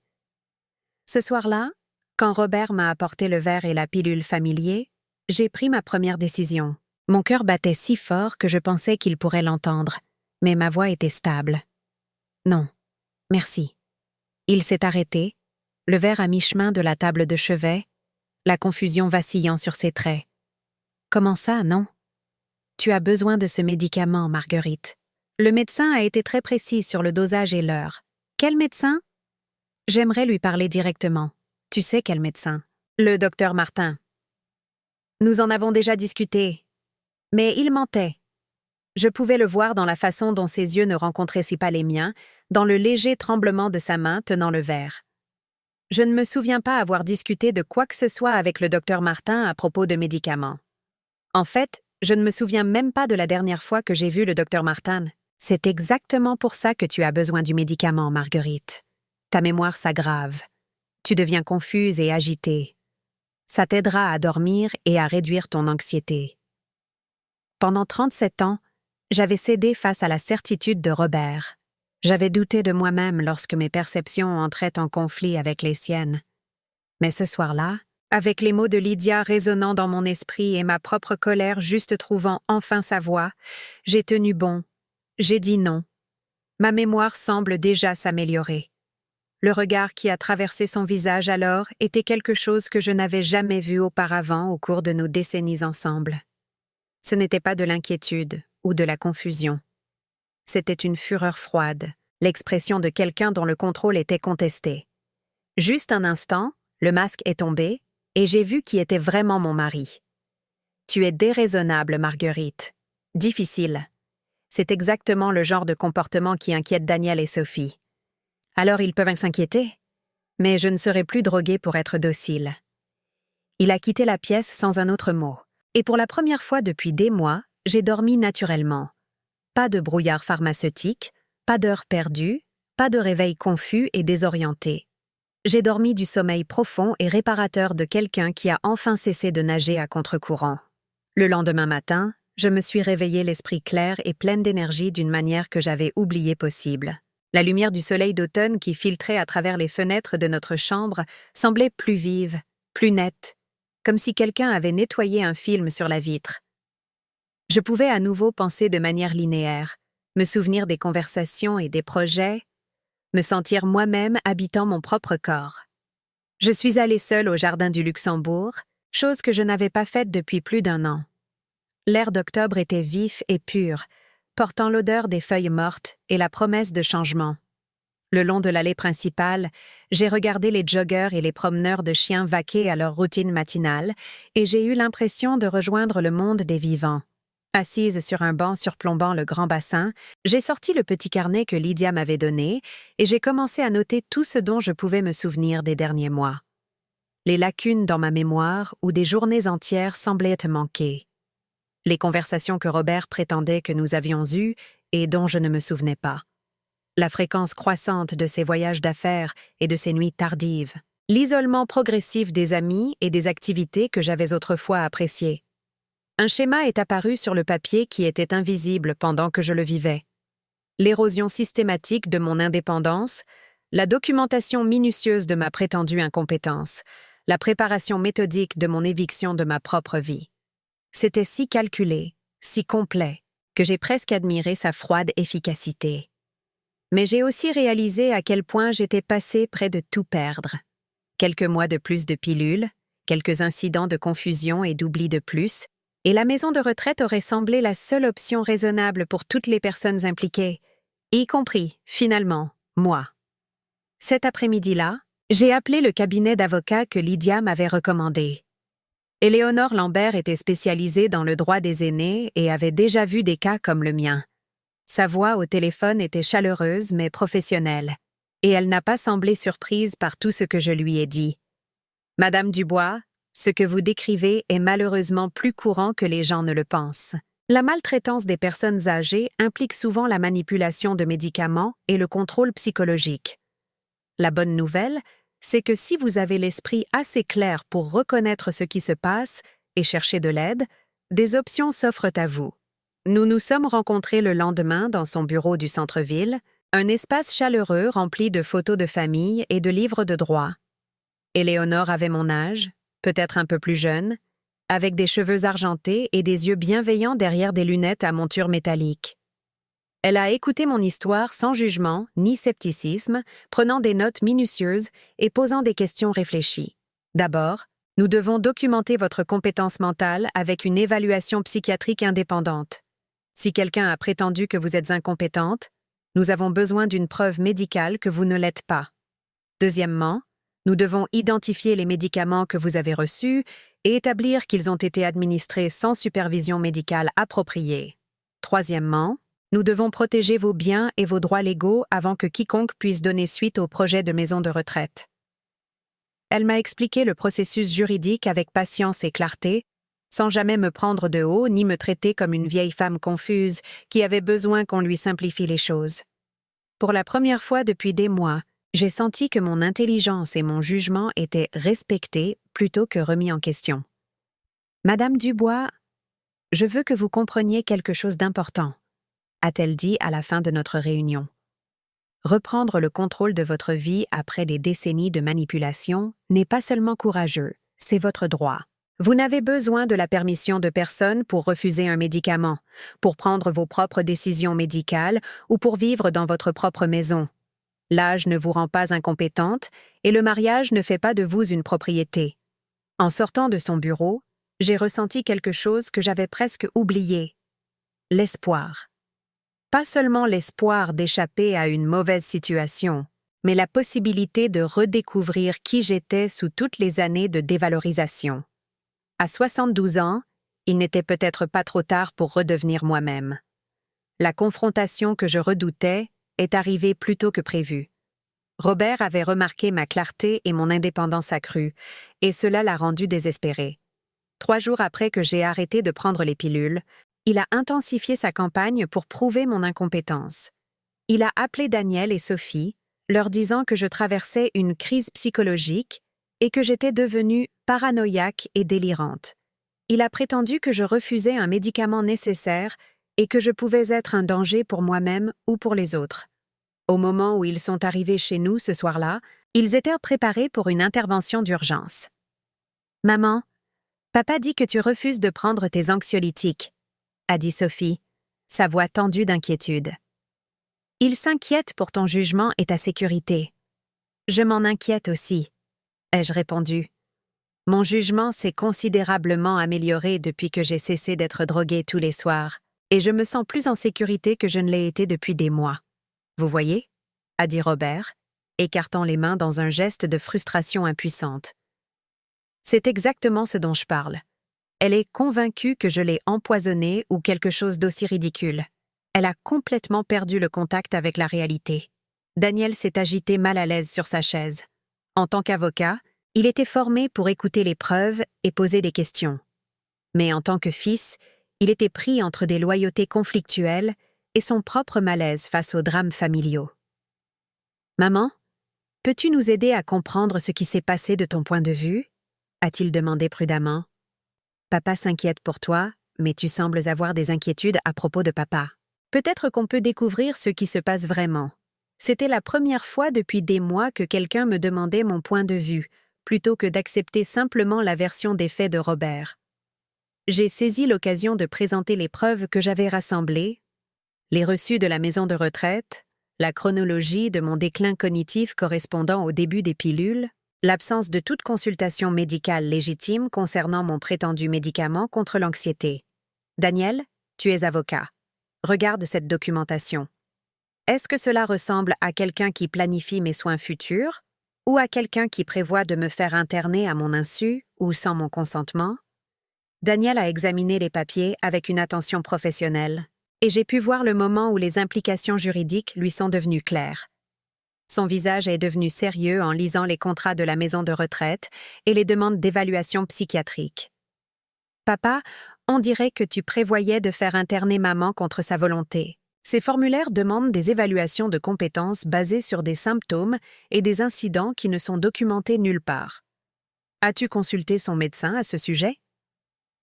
Ce soir-là, quand Robert m'a apporté le verre et la pilule familier, j'ai pris ma première décision. Mon cœur battait si fort que je pensais qu'il pourrait l'entendre, mais ma voix était stable. « Non, merci. » Il s'est arrêté, le verre à mi-chemin de la table de chevet, la confusion vacillant sur ses traits. « Comment ça, non? Tu as besoin de ce médicament, Marguerite. Le médecin a été très précis sur le dosage et l'heure. Quel médecin? J'aimerais lui parler directement. Tu sais quel médecin? Le docteur Martin. Nous en avons déjà discuté. Mais il mentait. Je pouvais le voir dans la façon dont ses yeux ne rencontraient si pas les miens, dans le léger tremblement de sa main tenant le verre. Je ne me souviens pas avoir discuté de quoi que ce soit avec le docteur Martin à propos de médicaments. En fait, je ne me souviens même pas de la dernière fois que j'ai vu le docteur Martin. C'est exactement pour ça que tu as besoin du médicament, Marguerite. Ta mémoire s'aggrave. Tu deviens confuse et agitée. Ça t'aidera à dormir et à réduire ton anxiété. Pendant 37 ans, j'avais cédé face à la certitude de Robert. J'avais douté de moi-même lorsque mes perceptions entraient en conflit avec les siennes. Mais ce soir-là, avec les mots de Lydia résonnant dans mon esprit et ma propre colère juste trouvant enfin sa voix, j'ai tenu bon. J'ai dit non. Ma mémoire semble déjà s'améliorer. Le regard qui a traversé son visage alors était quelque chose que je n'avais jamais vu auparavant au cours de nos décennies ensemble. Ce n'était pas de l'inquiétude ou de la confusion. C'était une fureur froide, l'expression de quelqu'un dont le contrôle était contesté. Juste un instant, le masque est tombé, et j'ai vu qui était vraiment mon mari. Tu es déraisonnable, Marguerite. Difficile. C'est exactement le genre de comportement qui inquiète Daniel et Sophie. Alors ils peuvent s'inquiéter, mais je ne serai plus droguée pour être docile. Il a quitté la pièce sans un autre mot, et pour la première fois depuis des mois, j'ai dormi naturellement. Pas de brouillard pharmaceutique, pas d'heures perdues, pas de réveil confus et désorienté. J'ai dormi du sommeil profond et réparateur de quelqu'un qui a enfin cessé de nager à contre-courant. Le lendemain matin, je me suis réveillée l'esprit clair et pleine d'énergie d'une manière que j'avais oubliée possible. La lumière du soleil d'automne qui filtrait à travers les fenêtres de notre chambre semblait plus vive, plus nette, comme si quelqu'un avait nettoyé un film sur la vitre. Je pouvais à nouveau penser de manière linéaire, me souvenir des conversations et des projets, me sentir moi-même habitant mon propre corps. Je suis allée seule au jardin du Luxembourg, chose que je n'avais pas faite depuis plus d'1 an. L'air d'octobre était vif et pur, portant l'odeur des feuilles mortes et la promesse de changement. Le long de l'allée principale, j'ai regardé les joggeurs et les promeneurs de chiens vaquer à leur routine matinale et j'ai eu l'impression de rejoindre le monde des vivants. Assise sur un banc surplombant le grand bassin, j'ai sorti le petit carnet que Lydia m'avait donné et j'ai commencé à noter tout ce dont je pouvais me souvenir des derniers mois. Les lacunes dans ma mémoire où des journées entières semblaient te manquer. Les conversations que Robert prétendait que nous avions eues et dont je ne me souvenais pas. La fréquence croissante de ses voyages d'affaires et de ses nuits tardives. L'isolement progressif des amis et des activités que j'avais autrefois appréciées. Un schéma est apparu sur le papier qui était invisible pendant que je le vivais. L'érosion systématique de mon indépendance, la documentation minutieuse de ma prétendue incompétence, la préparation méthodique de mon éviction de ma propre vie. C'était si calculé, si complet, que j'ai presque admiré sa froide efficacité. Mais j'ai aussi réalisé à quel point j'étais passée près de tout perdre. Quelques mois de plus de pilules, quelques incidents de confusion et d'oubli de plus, et la maison de retraite aurait semblé la seule option raisonnable pour toutes les personnes impliquées, y compris, finalement, moi. Cet après-midi-là, j'ai appelé le cabinet d'avocats que Lydia m'avait recommandé. Éléonore Lambert était spécialisée dans le droit des aînés et avait déjà vu des cas comme le mien. Sa voix au téléphone était chaleureuse mais professionnelle, et elle n'a pas semblé surprise par tout ce que je lui ai dit. « Madame Dubois, ce que vous décrivez est malheureusement plus courant que les gens ne le pensent. La maltraitance des personnes âgées implique souvent la manipulation de médicaments et le contrôle psychologique. La bonne nouvelle, c'est que si vous avez l'esprit assez clair pour reconnaître ce qui se passe et chercher de l'aide, des options s'offrent à vous. Nous nous sommes rencontrés le lendemain dans son bureau du centre-ville, un espace chaleureux rempli de photos de famille et de livres de droit. Éléonore avait mon âge, peut-être un peu plus jeune, avec des cheveux argentés et des yeux bienveillants derrière des lunettes à monture métallique. Elle a écouté mon histoire sans jugement ni scepticisme, prenant des notes minutieuses et posant des questions réfléchies. D'abord, nous devons documenter votre compétence mentale avec une évaluation psychiatrique indépendante. Si quelqu'un a prétendu que vous êtes incompétente, nous avons besoin d'une preuve médicale que vous ne l'êtes pas. Deuxièmement, nous devons identifier les médicaments que vous avez reçus et établir qu'ils ont été administrés sans supervision médicale appropriée. Troisièmement, nous devons protéger vos biens et vos droits légaux avant que quiconque puisse donner suite au projet de maison de retraite. Elle m'a expliqué le processus juridique avec patience et clarté, sans jamais me prendre de haut ni me traiter comme une vieille femme confuse qui avait besoin qu'on lui simplifie les choses. Pour la première fois depuis des mois, j'ai senti que mon intelligence et mon jugement étaient respectés plutôt que remis en question. Madame Dubois, je veux que vous compreniez quelque chose d'important, a-t-elle dit à la fin de notre réunion. Reprendre le contrôle de votre vie après des décennies de manipulation n'est pas seulement courageux, c'est votre droit. Vous n'avez besoin de la permission de personne pour refuser un médicament, pour prendre vos propres décisions médicales ou pour vivre dans votre propre maison. L'âge ne vous rend pas incompétente et le mariage ne fait pas de vous une propriété. En sortant de son bureau, j'ai ressenti quelque chose que j'avais presque oublié. L'espoir. Pas seulement l'espoir d'échapper à une mauvaise situation, mais la possibilité de redécouvrir qui j'étais sous toutes les années de dévalorisation. À 72 ans, il n'était peut-être pas trop tard pour redevenir moi-même. La confrontation que je redoutais est arrivée plus tôt que prévu. Robert avait remarqué ma clarté et mon indépendance accrue, et cela l'a rendu désespéré. 3 jours après que j'ai arrêté de prendre les pilules, il a intensifié sa campagne pour prouver mon incompétence. Il a appelé Daniel et Sophie, leur disant que je traversais une crise psychologique et que j'étais devenue paranoïaque et délirante. Il a prétendu que je refusais un médicament nécessaire et que je pouvais être un danger pour moi-même ou pour les autres. Au moment où ils sont arrivés chez nous ce soir-là, ils étaient préparés pour une intervention d'urgence. « Maman, papa dit que tu refuses de prendre tes anxiolytiques, » a dit Sophie, sa voix tendue d'inquiétude. « Il s'inquiète pour ton jugement et ta sécurité. »« Je m'en inquiète aussi, » ai-je répondu. Mon jugement s'est considérablement amélioré depuis que j'ai cessé d'être droguée tous les soirs, et je me sens plus en sécurité que je ne l'ai été depuis des mois. « Vous voyez ?» a dit Robert, écartant les mains dans un geste de frustration impuissante. C'est exactement ce dont je parle. Elle est convaincue que je l'ai empoisonnée ou quelque chose d'aussi ridicule. Elle a complètement perdu le contact avec la réalité. Daniel s'est agité mal à l'aise sur sa chaise. En tant qu'avocat, il était formé pour écouter les preuves et poser des questions. Mais en tant que fils, il était pris entre des loyautés conflictuelles et son propre malaise face aux drames familiaux. « Maman, peux-tu nous aider à comprendre ce qui s'est passé de ton point de vue ?» a-t-il demandé prudemment. « Papa s'inquiète pour toi, mais tu sembles avoir des inquiétudes à propos de papa. Peut-être qu'on peut découvrir ce qui se passe vraiment. C'était la première fois depuis des mois que quelqu'un me demandait mon point de vue, plutôt que d'accepter simplement la version des faits de Robert. J'ai saisi l'occasion de présenter les preuves que j'avais rassemblées, les reçus de la maison de retraite, la chronologie de mon déclin cognitif correspondant au début des pilules, l'absence de toute consultation médicale légitime concernant mon prétendu médicament contre l'anxiété. Daniel, tu es avocat. Regarde cette documentation. Est-ce que cela ressemble à quelqu'un qui planifie mes soins futurs ou à quelqu'un qui prévoit de me faire interner à mon insu ou sans mon consentement? Daniel a examiné les papiers avec une attention professionnelle et j'ai pu voir le moment où les implications juridiques lui sont devenues claires. Son visage est devenu sérieux en lisant les contrats de la maison de retraite et les demandes d'évaluation psychiatrique. « Papa, on dirait que tu prévoyais de faire interner maman contre sa volonté. Ces formulaires demandent des évaluations de compétences basées sur des symptômes et des incidents qui ne sont documentés nulle part. As-tu consulté son médecin à ce sujet? »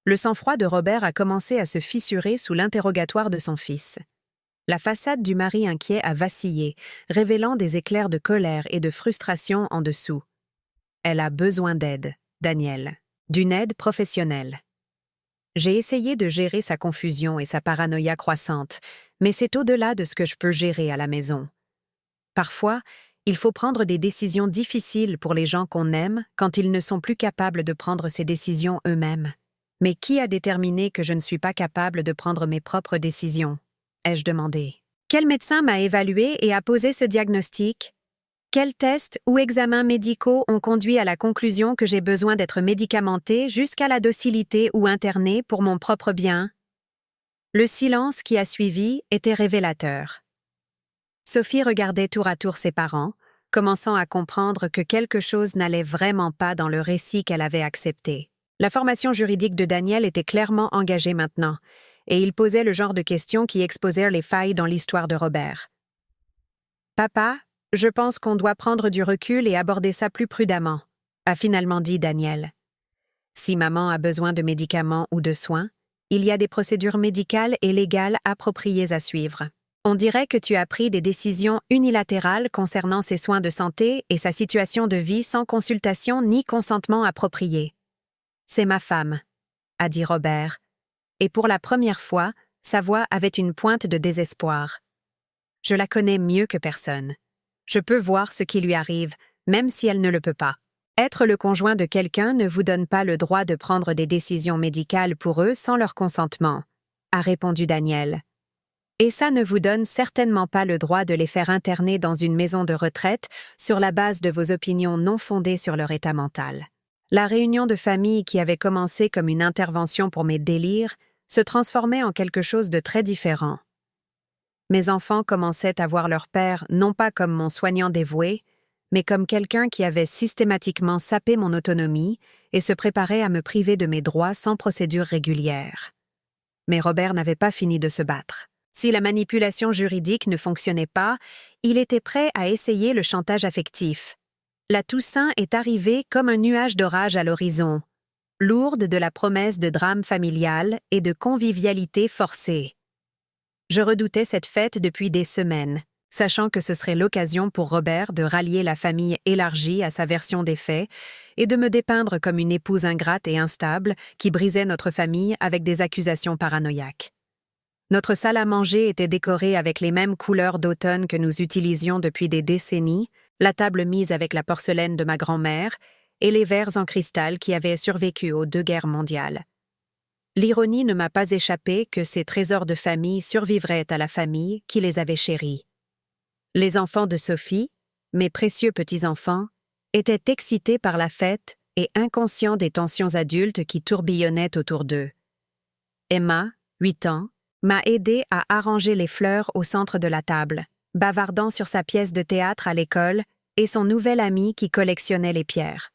Le sang-froid de Robert a commencé à se fissurer sous l'interrogatoire de son fils. La façade du mari inquiet a vacillé, révélant des éclairs de colère et de frustration en dessous. Elle a besoin d'aide, Daniel, d'une aide professionnelle. J'ai essayé de gérer sa confusion et sa paranoïa croissante, mais c'est au-delà de ce que je peux gérer à la maison. Parfois, il faut prendre des décisions difficiles pour les gens qu'on aime quand ils ne sont plus capables de prendre ces décisions eux-mêmes. Mais qui a déterminé que je ne suis pas capable de prendre mes propres décisions? Ai-je demandé. Quel médecin m'a évalué et a posé ce diagnostic? Quels tests ou examens médicaux ont conduit à la conclusion que j'ai besoin d'être médicamentée jusqu'à la docilité ou internée pour mon propre bien? Le silence qui a suivi était révélateur. Sophie regardait tour à tour ses parents, commençant à comprendre que quelque chose n'allait vraiment pas dans le récit qu'elle avait accepté. La formation juridique de Daniel était clairement engagée maintenant, et il posait le genre de questions qui exposèrent les failles dans l'histoire de Robert. « Papa, je pense qu'on doit prendre du recul et aborder ça plus prudemment », a finalement dit Daniel. « Si maman a besoin de médicaments ou de soins, il y a des procédures médicales et légales appropriées à suivre. On dirait que tu as pris des décisions unilatérales concernant ses soins de santé et sa situation de vie sans consultation ni consentement approprié. C'est ma femme, a dit Robert, et pour la première fois, sa voix avait une pointe de désespoir. Je la connais mieux que personne. Je peux voir ce qui lui arrive, même si elle ne le peut pas. Être le conjoint de quelqu'un ne vous donne pas le droit de prendre des décisions médicales pour eux sans leur consentement, a répondu Daniel. Et ça ne vous donne certainement pas le droit de les faire interner dans une maison de retraite sur la base de vos opinions non fondées sur leur état mental. La réunion de famille qui avait commencé comme une intervention pour mes délires se transformait en quelque chose de très différent. Mes enfants commençaient à voir leur père non pas comme mon soignant dévoué, mais comme quelqu'un qui avait systématiquement sapé mon autonomie et se préparait à me priver de mes droits sans procédure régulière. Mais Robert n'avait pas fini de se battre. Si la manipulation juridique ne fonctionnait pas, il était prêt à essayer le chantage affectif. La Toussaint est arrivée comme un nuage d'orage à l'horizon, lourde de la promesse de drame familial et de convivialité forcée. Je redoutais cette fête depuis des semaines, sachant que ce serait l'occasion pour Robert de rallier la famille élargie à sa version des faits et de me dépeindre comme une épouse ingrate et instable qui brisait notre famille avec des accusations paranoïaques. Notre salle à manger était décorée avec les mêmes couleurs d'automne que nous utilisions depuis des décennies, la table mise avec la porcelaine de ma grand-mère et les verres en cristal qui avaient survécu aux 2 guerres mondiales. L'ironie ne m'a pas échappé que ces trésors de famille survivraient à la famille qui les avait chéris. Les enfants de Sophie, mes précieux petits-enfants, étaient excités par la fête et inconscients des tensions adultes qui tourbillonnaient autour d'eux. Emma, 8 ans, m'a aidé à arranger les fleurs au centre de la table, bavardant sur sa pièce de théâtre à l'école et son nouvel ami qui collectionnait les pierres.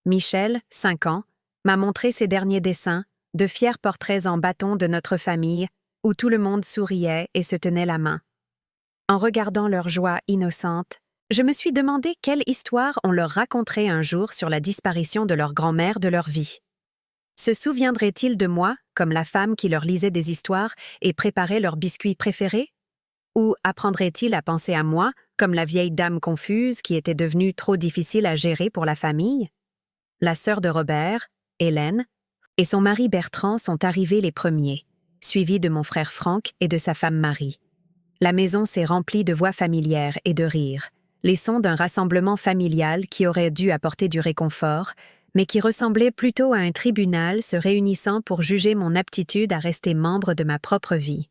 Michel, 5 ans, m'a montré ses derniers dessins, de fiers portraits en bâton de notre famille, où tout le monde souriait et se tenait la main. En regardant leur joie innocente, je me suis demandé quelle histoire on leur raconterait un jour sur la disparition de leur grand-mère de leur vie. Se souviendraient-ils de moi, comme la femme qui leur lisait des histoires et préparait leurs biscuits préférés? Ou apprendraient-ils à penser à moi, comme la vieille dame confuse qui était devenue trop difficile à gérer pour la famille? La sœur de Robert, Hélène, et son mari Bertrand sont arrivés les premiers, suivis de mon frère Franck et de sa femme Marie. La maison s'est remplie de voix familières et de rires, les sons d'un rassemblement familial qui aurait dû apporter du réconfort, mais qui ressemblait plutôt à un tribunal se réunissant pour juger mon aptitude à rester membre de ma propre vie.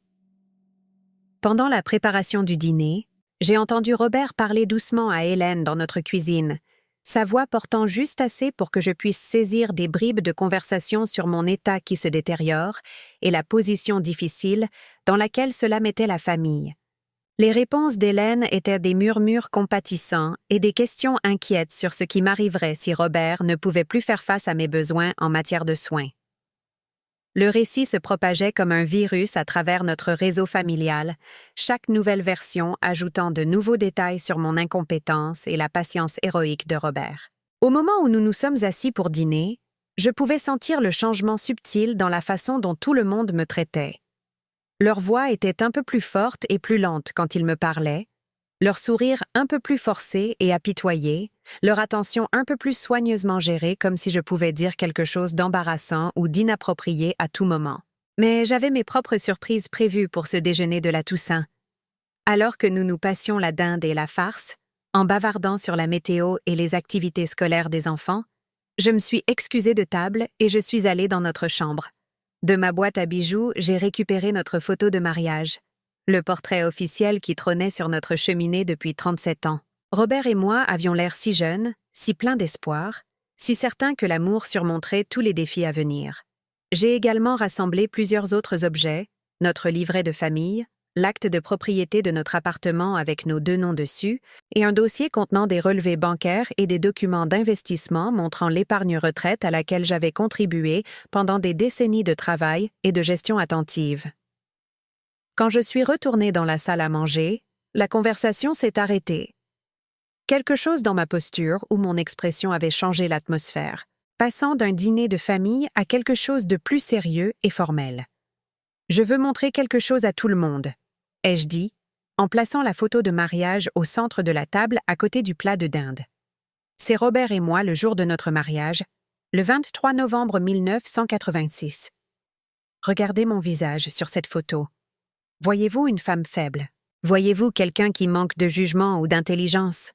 Pendant la préparation du dîner, j'ai entendu Robert parler doucement à Hélène dans notre cuisine, sa voix portant juste assez pour que je puisse saisir des bribes de conversation sur mon état qui se détériore et la position difficile dans laquelle cela mettait la famille. Les réponses d'Hélène étaient des murmures compatissants et des questions inquiètes sur ce qui m'arriverait si Robert ne pouvait plus faire face à mes besoins en matière de soins. Le récit se propageait comme un virus à travers notre réseau familial, chaque nouvelle version ajoutant de nouveaux détails sur mon incompétence et la patience héroïque de Robert. Au moment où nous nous sommes assis pour dîner, je pouvais sentir le changement subtil dans la façon dont tout le monde me traitait. Leur voix était un peu plus forte et plus lente quand ils me parlaient, leur sourire un peu plus forcé et apitoyé, leur attention un peu plus soigneusement gérée comme si je pouvais dire quelque chose d'embarrassant ou d'inapproprié à tout moment. Mais j'avais mes propres surprises prévues pour ce déjeuner de la Toussaint. Alors que nous nous passions la dinde et la farce, en bavardant sur la météo et les activités scolaires des enfants, je me suis excusée de table et je suis allée dans notre chambre. De ma boîte à bijoux, j'ai récupéré notre photo de mariage, le portrait officiel qui trônait sur notre cheminée depuis 37 ans. Robert et moi avions l'air si jeunes, si pleins d'espoir, si certains que l'amour surmonterait tous les défis à venir. J'ai également rassemblé plusieurs autres objets, notre livret de famille, l'acte de propriété de notre appartement avec nos 2 noms dessus, et un dossier contenant des relevés bancaires et des documents d'investissement montrant l'épargne retraite à laquelle j'avais contribué pendant des décennies de travail et de gestion attentive. Quand je suis retournée dans la salle à manger, la conversation s'est arrêtée. Quelque chose dans ma posture ou mon expression avait changé l'atmosphère, passant d'un dîner de famille à quelque chose de plus sérieux et formel. « Je veux montrer quelque chose à tout le monde », ai-je dit, en plaçant la photo de mariage au centre de la table à côté du plat de dinde. C'est Robert et moi le jour de notre mariage, le 23 novembre 1986. Regardez mon visage sur cette photo. Voyez-vous une femme faible? Voyez-vous quelqu'un qui manque de jugement ou d'intelligence?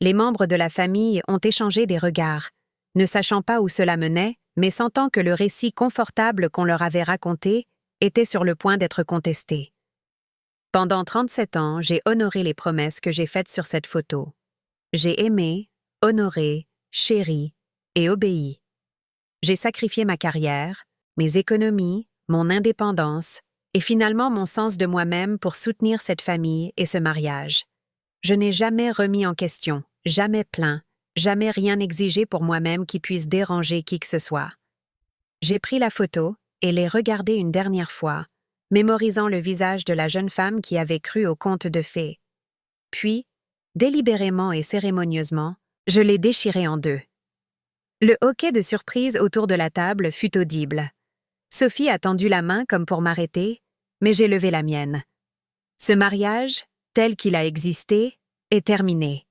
Les membres de la famille ont échangé des regards, ne sachant pas où cela menait, mais sentant que le récit confortable qu'on leur avait raconté était sur le point d'être contesté. Pendant 37 ans, j'ai honoré les promesses que j'ai faites sur cette photo. J'ai aimé, honoré, chéri et obéi. J'ai sacrifié ma carrière, mes économies, mon indépendance et finalement mon sens de moi-même pour soutenir cette famille et ce mariage. Je n'ai jamais remis en question, jamais plaint, jamais rien exigé pour moi-même qui puisse déranger qui que ce soit. J'ai pris la photo et l'ai regardée une dernière fois, mémorisant le visage de la jeune femme qui avait cru au conte de fées. Puis, délibérément et cérémonieusement, je l'ai déchirée en 2. Le hoquet de surprise autour de la table fut audible. Sophie a tendu la main comme pour m'arrêter, mais j'ai levé la mienne. Ce mariage, tel qu'il a existé, est terminé.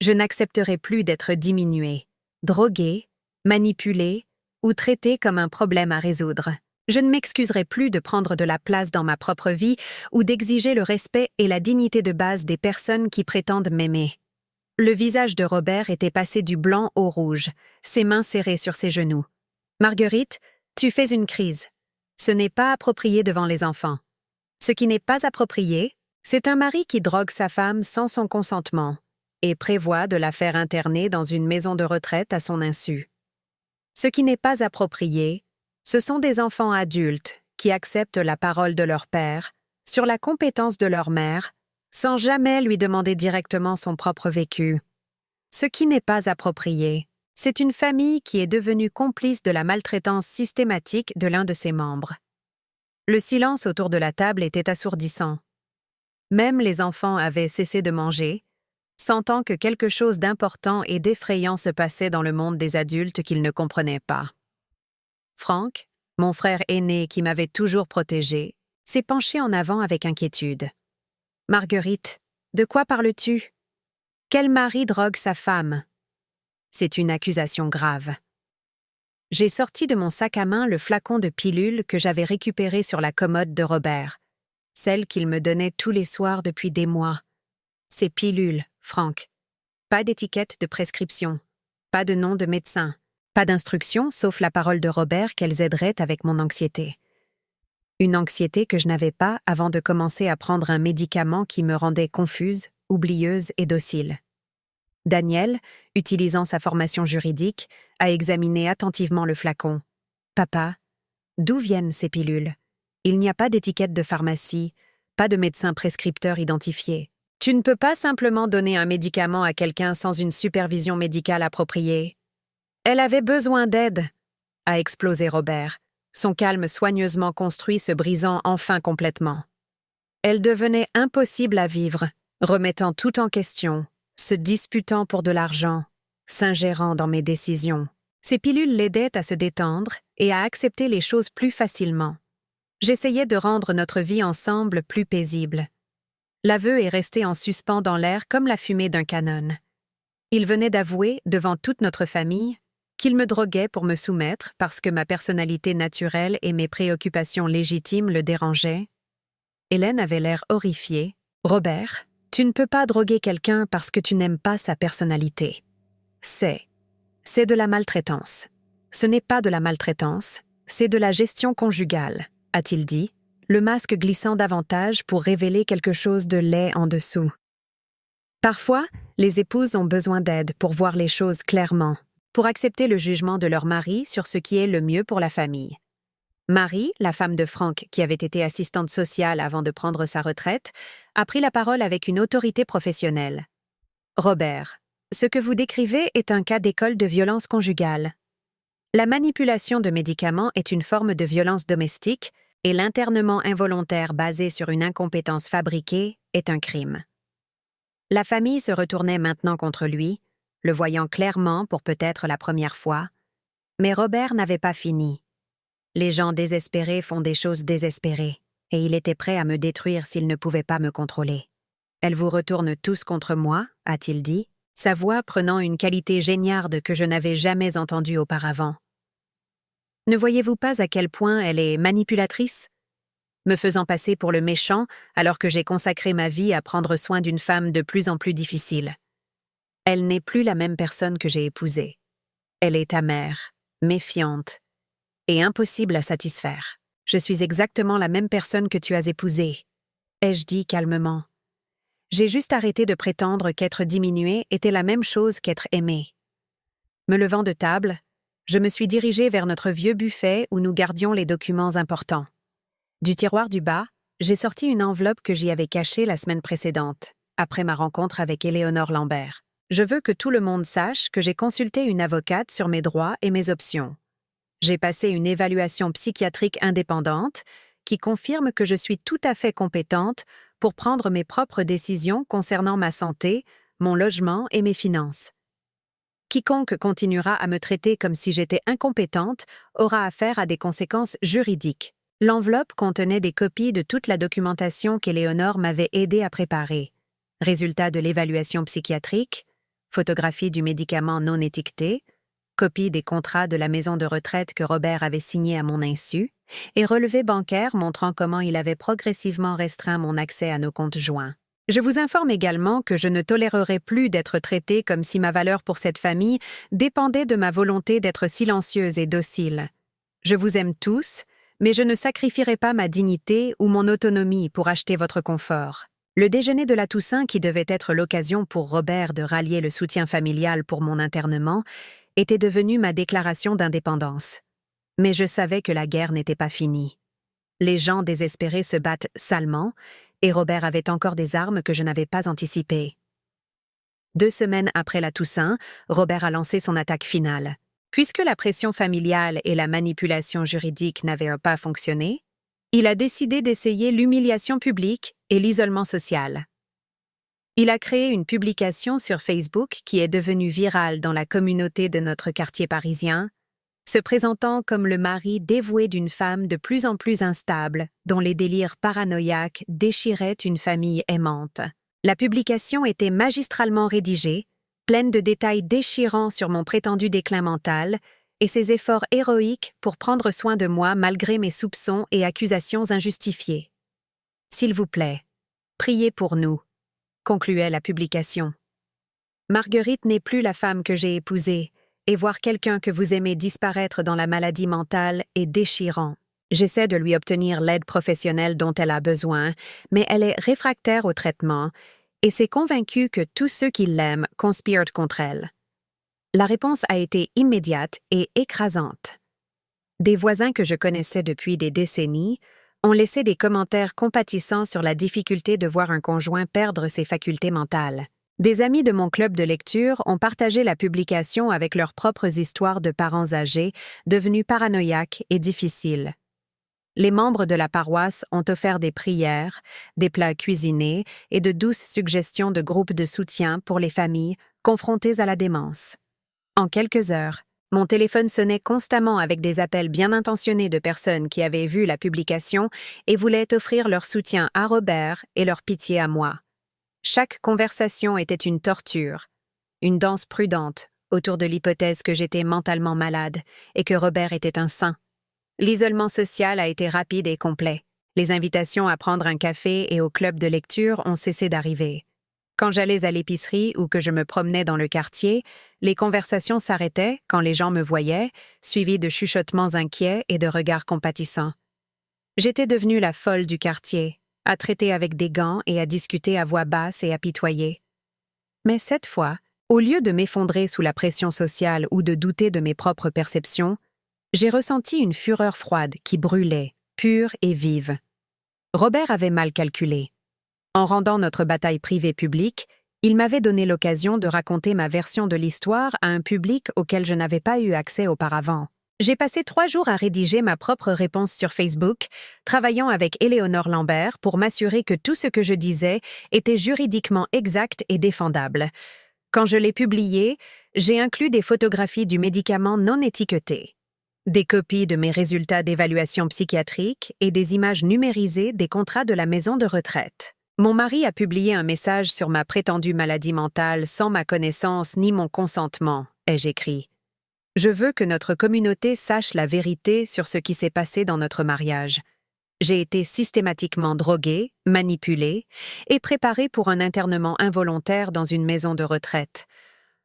Je n'accepterai plus d'être diminuée, droguée, manipulée ou traitée comme un problème à résoudre. Je ne m'excuserai plus de prendre de la place dans ma propre vie ou d'exiger le respect et la dignité de base des personnes qui prétendent m'aimer. Le visage de Robert était passé du blanc au rouge, ses mains serrées sur ses genoux. « Marguerite, tu fais une crise. Ce n'est pas approprié devant les enfants. Ce qui n'est pas approprié, c'est un mari qui drogue sa femme sans son consentement et prévoit de la faire interner dans une maison de retraite à son insu. Ce qui n'est pas approprié, ce sont des enfants adultes qui acceptent la parole de leur père sur la compétence de leur mère sans jamais lui demander directement son propre vécu. Ce qui n'est pas approprié, c'est une famille qui est devenue complice de la maltraitance systématique de l'un de ses membres. Le silence autour de la table était assourdissant. Même les enfants avaient cessé de manger, sentant que quelque chose d'important et d'effrayant se passait dans le monde des adultes qu'ils ne comprenaient pas. Franck, mon frère aîné qui m'avait toujours protégé, s'est penché en avant avec inquiétude. « Marguerite, de quoi parles-tu? Quel mari drogue sa femme? » C'est une accusation grave. J'ai sorti de mon sac à main le flacon de pilules que j'avais récupéré sur la commode de Robert, celle qu'il me donnait tous les soirs depuis des mois. Ces pilules, Franck. Pas d'étiquette de prescription, pas de nom de médecin, pas d'instruction sauf la parole de Robert qu'elles aideraient avec mon anxiété. Une anxiété que je n'avais pas avant de commencer à prendre un médicament qui me rendait confuse, oublieuse et docile. Daniel, utilisant sa formation juridique, a examiné attentivement le flacon. « Papa, d'où viennent ces pilules? Il n'y a pas d'étiquette de pharmacie, pas de médecin prescripteur identifié. Tu ne peux pas simplement donner un médicament à quelqu'un sans une supervision médicale appropriée. » « Elle avait besoin d'aide, » a explosé Robert, son calme soigneusement construit se brisant enfin complètement. Elle devenait impossible à vivre, remettant tout en question, se disputant pour de l'argent, s'ingérant dans mes décisions. Ces pilules l'aidaient à se détendre et à accepter les choses plus facilement. J'essayais de rendre notre vie ensemble plus paisible. L'aveu est resté en suspens dans l'air comme la fumée d'un canon. Il venait d'avouer, devant toute notre famille, qu'il me droguait pour me soumettre parce que ma personnalité naturelle et mes préoccupations légitimes le dérangeaient. Hélène avait l'air horrifiée. « Robert, tu ne peux pas droguer quelqu'un parce que tu n'aimes pas sa personnalité. C'est de la maltraitance. Ce n'est pas de la maltraitance, c'est de la gestion conjugale, a-t-il dit, le masque glissant davantage pour révéler quelque chose de laid en dessous. Parfois, les épouses ont besoin d'aide pour voir les choses clairement, pour accepter le jugement de leur mari sur ce qui est le mieux pour la famille. Marie, la femme de Frank qui avait été assistante sociale avant de prendre sa retraite, a pris la parole avec une autorité professionnelle. Robert, ce que vous décrivez est un cas d'école de violence conjugale. La manipulation de médicaments est une forme de violence domestique et l'internement involontaire basé sur une incompétence fabriquée est un crime. La famille se retournait maintenant contre lui, le voyant clairement pour peut-être la première fois, mais Robert n'avait pas fini. Les gens désespérés font des choses désespérées, et il était prêt à me détruire s'il ne pouvait pas me contrôler. « Elles vous retournent tous contre moi » a-t-il dit, sa voix prenant une qualité géniarde que je n'avais jamais entendue auparavant. « Ne voyez-vous pas à quel point elle est manipulatrice ? Me faisant passer pour le méchant alors que j'ai consacré ma vie à prendre soin d'une femme de plus en plus difficile. Elle n'est plus la même personne que j'ai épousée. Elle est amère, méfiante et impossible à satisfaire. Je suis exactement la même personne que tu as épousée, ai-je dit calmement. J'ai juste arrêté de prétendre qu'être diminué était la même chose qu'être aimé. Me levant de table, je me suis dirigée vers notre vieux buffet où nous gardions les documents importants. Du tiroir du bas, j'ai sorti une enveloppe que j'y avais cachée la semaine précédente, après ma rencontre avec Éléonore Lambert. Je veux que tout le monde sache que j'ai consulté une avocate sur mes droits et mes options. J'ai passé une évaluation psychiatrique indépendante qui confirme que je suis tout à fait compétente pour prendre mes propres décisions concernant ma santé, mon logement et mes finances. Quiconque continuera à me traiter comme si j'étais incompétente aura affaire à des conséquences juridiques. L'enveloppe contenait des copies de toute la documentation qu'Éléonore m'avait aidé à préparer. Résultats de l'évaluation psychiatrique, photographie du médicament non étiqueté, copie des contrats de la maison de retraite que Robert avait signé à mon insu, et relevé bancaire montrant comment il avait progressivement restreint mon accès à nos comptes joints. Je vous informe également que je ne tolérerai plus d'être traitée comme si ma valeur pour cette famille dépendait de ma volonté d'être silencieuse et docile. Je vous aime tous, mais je ne sacrifierai pas ma dignité ou mon autonomie pour acheter votre confort. Le déjeuner de la Toussaint, qui devait être l'occasion pour Robert de rallier le soutien familial pour mon internement, était devenu ma déclaration d'indépendance. Mais je savais que la guerre n'était pas finie. Les gens désespérés se battent salement, et Robert avait encore des armes que je n'avais pas anticipées. 2 semaines après la Toussaint, Robert a lancé son attaque finale. Puisque la pression familiale et la manipulation juridique n'avaient pas fonctionné, il a décidé d'essayer l'humiliation publique et l'isolement social. Il a créé une publication sur Facebook qui est devenue virale dans la communauté de notre quartier parisien, se présentant comme le mari dévoué d'une femme de plus en plus instable, dont les délires paranoïaques déchiraient une famille aimante. La publication était magistralement rédigée, pleine de détails déchirants sur mon prétendu déclin mental et ses efforts héroïques pour prendre soin de moi malgré mes soupçons et accusations injustifiées. « S'il vous plaît, priez pour nous », concluait la publication. « Marguerite n'est plus la femme que j'ai épousée, et voir quelqu'un que vous aimez disparaître dans la maladie mentale est déchirant. J'essaie de lui obtenir l'aide professionnelle dont elle a besoin, mais elle est réfractaire au traitement et s'est convaincue que tous ceux qui l'aiment conspirent contre elle. » La réponse a été immédiate et écrasante. Des voisins que je connaissais depuis des décennies ont laissé des commentaires compatissants sur la difficulté de voir un conjoint perdre ses facultés mentales. Des amis de mon club de lecture ont partagé la publication avec leurs propres histoires de parents âgés devenus paranoïaques et difficiles. Les membres de la paroisse ont offert des prières, des plats cuisinés et de douces suggestions de groupes de soutien pour les familles confrontées à la démence. En quelques heures, mon téléphone sonnait constamment avec des appels bien intentionnés de personnes qui avaient vu la publication et voulaient offrir leur soutien à Robert et leur pitié à moi. Chaque conversation était une torture, une danse prudente autour de l'hypothèse que j'étais mentalement malade et que Robert était un saint. L'isolement social a été rapide et complet. Les invitations à prendre un café et au club de lecture ont cessé d'arriver. Quand j'allais à l'épicerie ou que je me promenais dans le quartier, les conversations s'arrêtaient quand les gens me voyaient, suivies de chuchotements inquiets et de regards compatissants. J'étais devenue la folle du quartier, à traiter avec des gants et à discuter à voix basse et apitoyée. Mais cette fois, au lieu de m'effondrer sous la pression sociale ou de douter de mes propres perceptions, J'ai ressenti une fureur froide qui brûlait, pure et vive. Robert avait mal calculé. En rendant notre bataille privée publique, il m'avait donné l'occasion de raconter ma version de l'histoire à un public auquel je n'avais pas eu accès auparavant. J'ai passé 3 jours à rédiger ma propre réponse sur Facebook, travaillant avec Éléonore Lambert pour m'assurer que tout ce que je disais était juridiquement exact et défendable. Quand je l'ai publié, j'ai inclus des photographies du médicament non étiqueté, des copies de mes résultats d'évaluation psychiatrique et des images numérisées des contrats de la maison de retraite. Mon mari a publié un message sur ma prétendue maladie mentale sans ma connaissance ni mon consentement, ai-je écrit. Je veux que notre communauté sache la vérité sur ce qui s'est passé dans notre mariage. J'ai été systématiquement droguée, manipulée et préparée pour un internement involontaire dans une maison de retraite.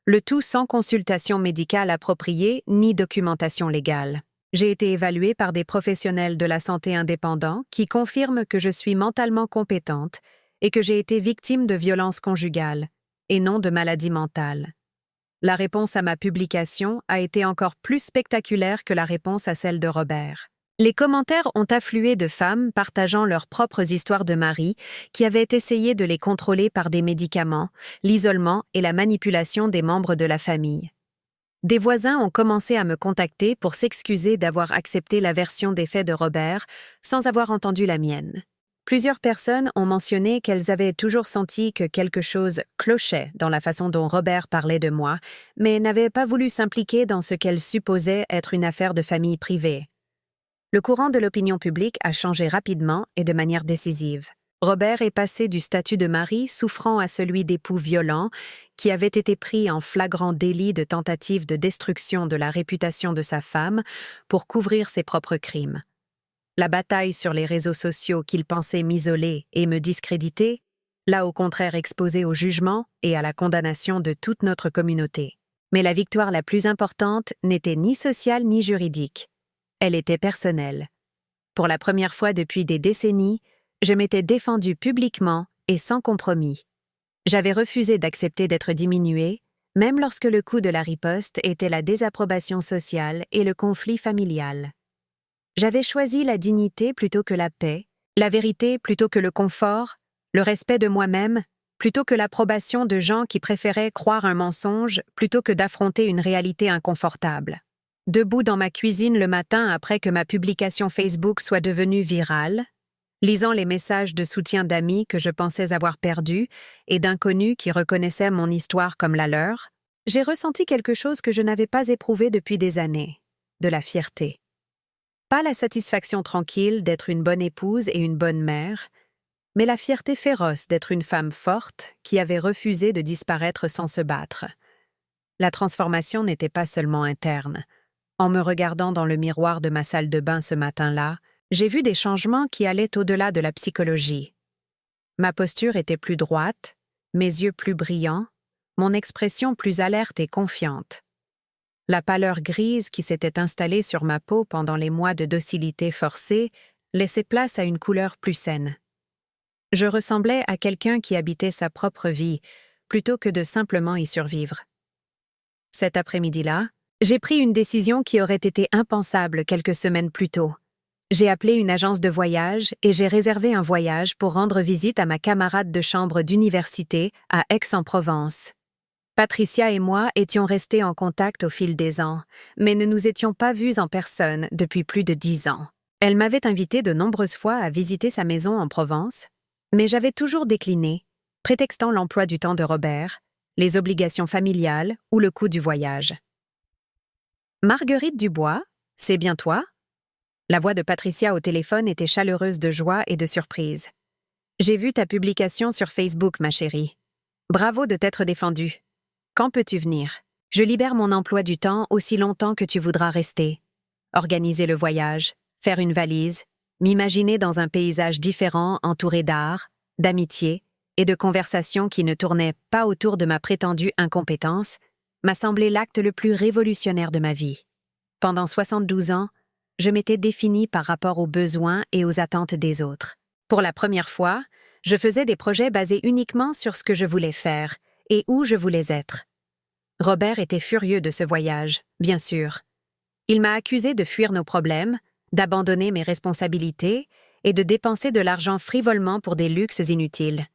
Le tout sans consultation médicale appropriée ni documentation légale. J'ai été évaluée par des professionnels de la santé indépendants qui confirment que je suis mentalement compétente et que j'ai été victime de violences conjugales, et non de maladie mentale. La réponse à ma publication a été encore plus spectaculaire que la réponse à celle de Robert. Les commentaires ont afflué de femmes partageant leurs propres histoires de mari qui avaient essayé de les contrôler par des médicaments, l'isolement et la manipulation des membres de la famille. Des voisins ont commencé à me contacter pour s'excuser d'avoir accepté la version des faits de Robert sans avoir entendu la mienne. Plusieurs personnes ont mentionné qu'elles avaient toujours senti que quelque chose clochait dans la façon dont Robert parlait de moi, mais n'avaient pas voulu s'impliquer dans ce qu'elles supposaient être une affaire de famille privée. Le courant de l'opinion publique a changé rapidement et de manière décisive. Robert est passé du statut de mari souffrant à celui d'époux violent qui avait été pris en flagrant délit de tentative de destruction de la réputation de sa femme pour couvrir ses propres crimes. La bataille sur les réseaux sociaux qu'il pensait m'isoler et me discréditer, l'a au contraire exposé au jugement et à la condamnation de toute notre communauté. Mais la victoire la plus importante n'était ni sociale ni juridique. Elle était personnelle. Pour la première fois depuis des décennies, je m'étais défendue publiquement et sans compromis. J'avais refusé d'accepter d'être diminuée, même lorsque le coût de la riposte était la désapprobation sociale et le conflit familial. J'avais choisi la dignité plutôt que la paix, la vérité plutôt que le confort, le respect de moi-même plutôt que l'approbation de gens qui préféraient croire un mensonge plutôt que d'affronter une réalité inconfortable. Debout dans ma cuisine le matin après que ma publication Facebook soit devenue virale, lisant les messages de soutien d'amis que je pensais avoir perdus et d'inconnus qui reconnaissaient mon histoire comme la leur, j'ai ressenti quelque chose que je n'avais pas éprouvé depuis des années, de la fierté. Pas la satisfaction tranquille d'être une bonne épouse et une bonne mère, mais la fierté féroce d'être une femme forte qui avait refusé de disparaître sans se battre. La transformation n'était pas seulement interne. En me regardant dans le miroir de ma salle de bain ce matin-là, j'ai vu des changements qui allaient au-delà de la psychologie. Ma posture était plus droite, mes yeux plus brillants, mon expression plus alerte et confiante. La pâleur grise qui s'était installée sur ma peau pendant les mois de docilité forcée laissait place à une couleur plus saine. Je ressemblais à quelqu'un qui habitait sa propre vie, plutôt que de simplement y survivre. Cet après-midi-là, j'ai pris une décision qui aurait été impensable quelques semaines plus tôt. J'ai appelé une agence de voyage et j'ai réservé un voyage pour rendre visite à ma camarade de chambre d'université à Aix-en-Provence. Patricia et moi étions restés en contact au fil des ans, mais ne nous étions pas vus en personne depuis plus de 10 ans. Elle m'avait invité de nombreuses fois à visiter sa maison en Provence, mais j'avais toujours décliné, prétextant l'emploi du temps de Robert, les obligations familiales ou le coût du voyage. « Marguerite Dubois, c'est bien toi ?» La voix de Patricia au téléphone était chaleureuse de joie et de surprise. « J'ai vu ta publication sur Facebook, ma chérie. Bravo de t'être défendue. Quand peux-tu venir? Je libère mon emploi du temps aussi longtemps que tu voudras rester. Organiser le voyage, faire une valise, m'imaginer dans un paysage différent entouré d'art, d'amitié et de conversations qui ne tournaient pas autour de ma prétendue incompétence, m'a semblé l'acte le plus révolutionnaire de ma vie. Pendant 72 ans, je m'étais définie par rapport aux besoins et aux attentes des autres. Pour la première fois, je faisais des projets basés uniquement sur ce que je voulais faire et où je voulais être. Robert était furieux de ce voyage, bien sûr. Il m'a accusé de fuir nos problèmes, d'abandonner mes responsabilités et de dépenser de l'argent frivolement pour des luxes inutiles.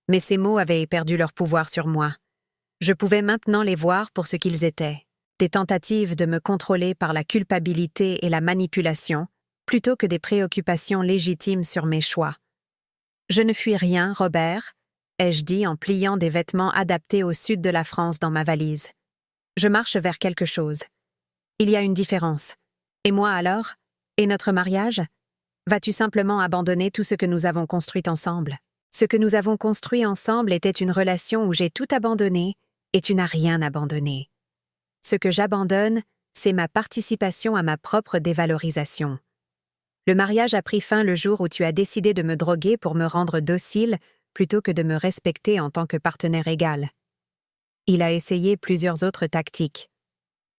Mais ces mots avaient perdu leur pouvoir sur moi. Je pouvais maintenant les voir pour ce qu'ils étaient, des tentatives de me contrôler par la culpabilité et la manipulation, plutôt que des préoccupations légitimes sur mes choix. « Je ne fuis rien, Robert », ai-je dit en pliant des vêtements adaptés au sud de la France dans ma valise. « Je marche vers quelque chose. Il y a une différence. Et moi alors? Et notre mariage? Vas-tu simplement abandonner tout ce que nous avons construit ensemble? Ce que nous avons construit ensemble était une relation où j'ai tout abandonné et tu n'as rien abandonné. Ce que j'abandonne, c'est ma participation à ma propre dévalorisation. Le mariage a pris fin le jour où tu as décidé de me droguer pour me rendre docile plutôt que de me respecter en tant que partenaire égal. Il a essayé plusieurs autres tactiques.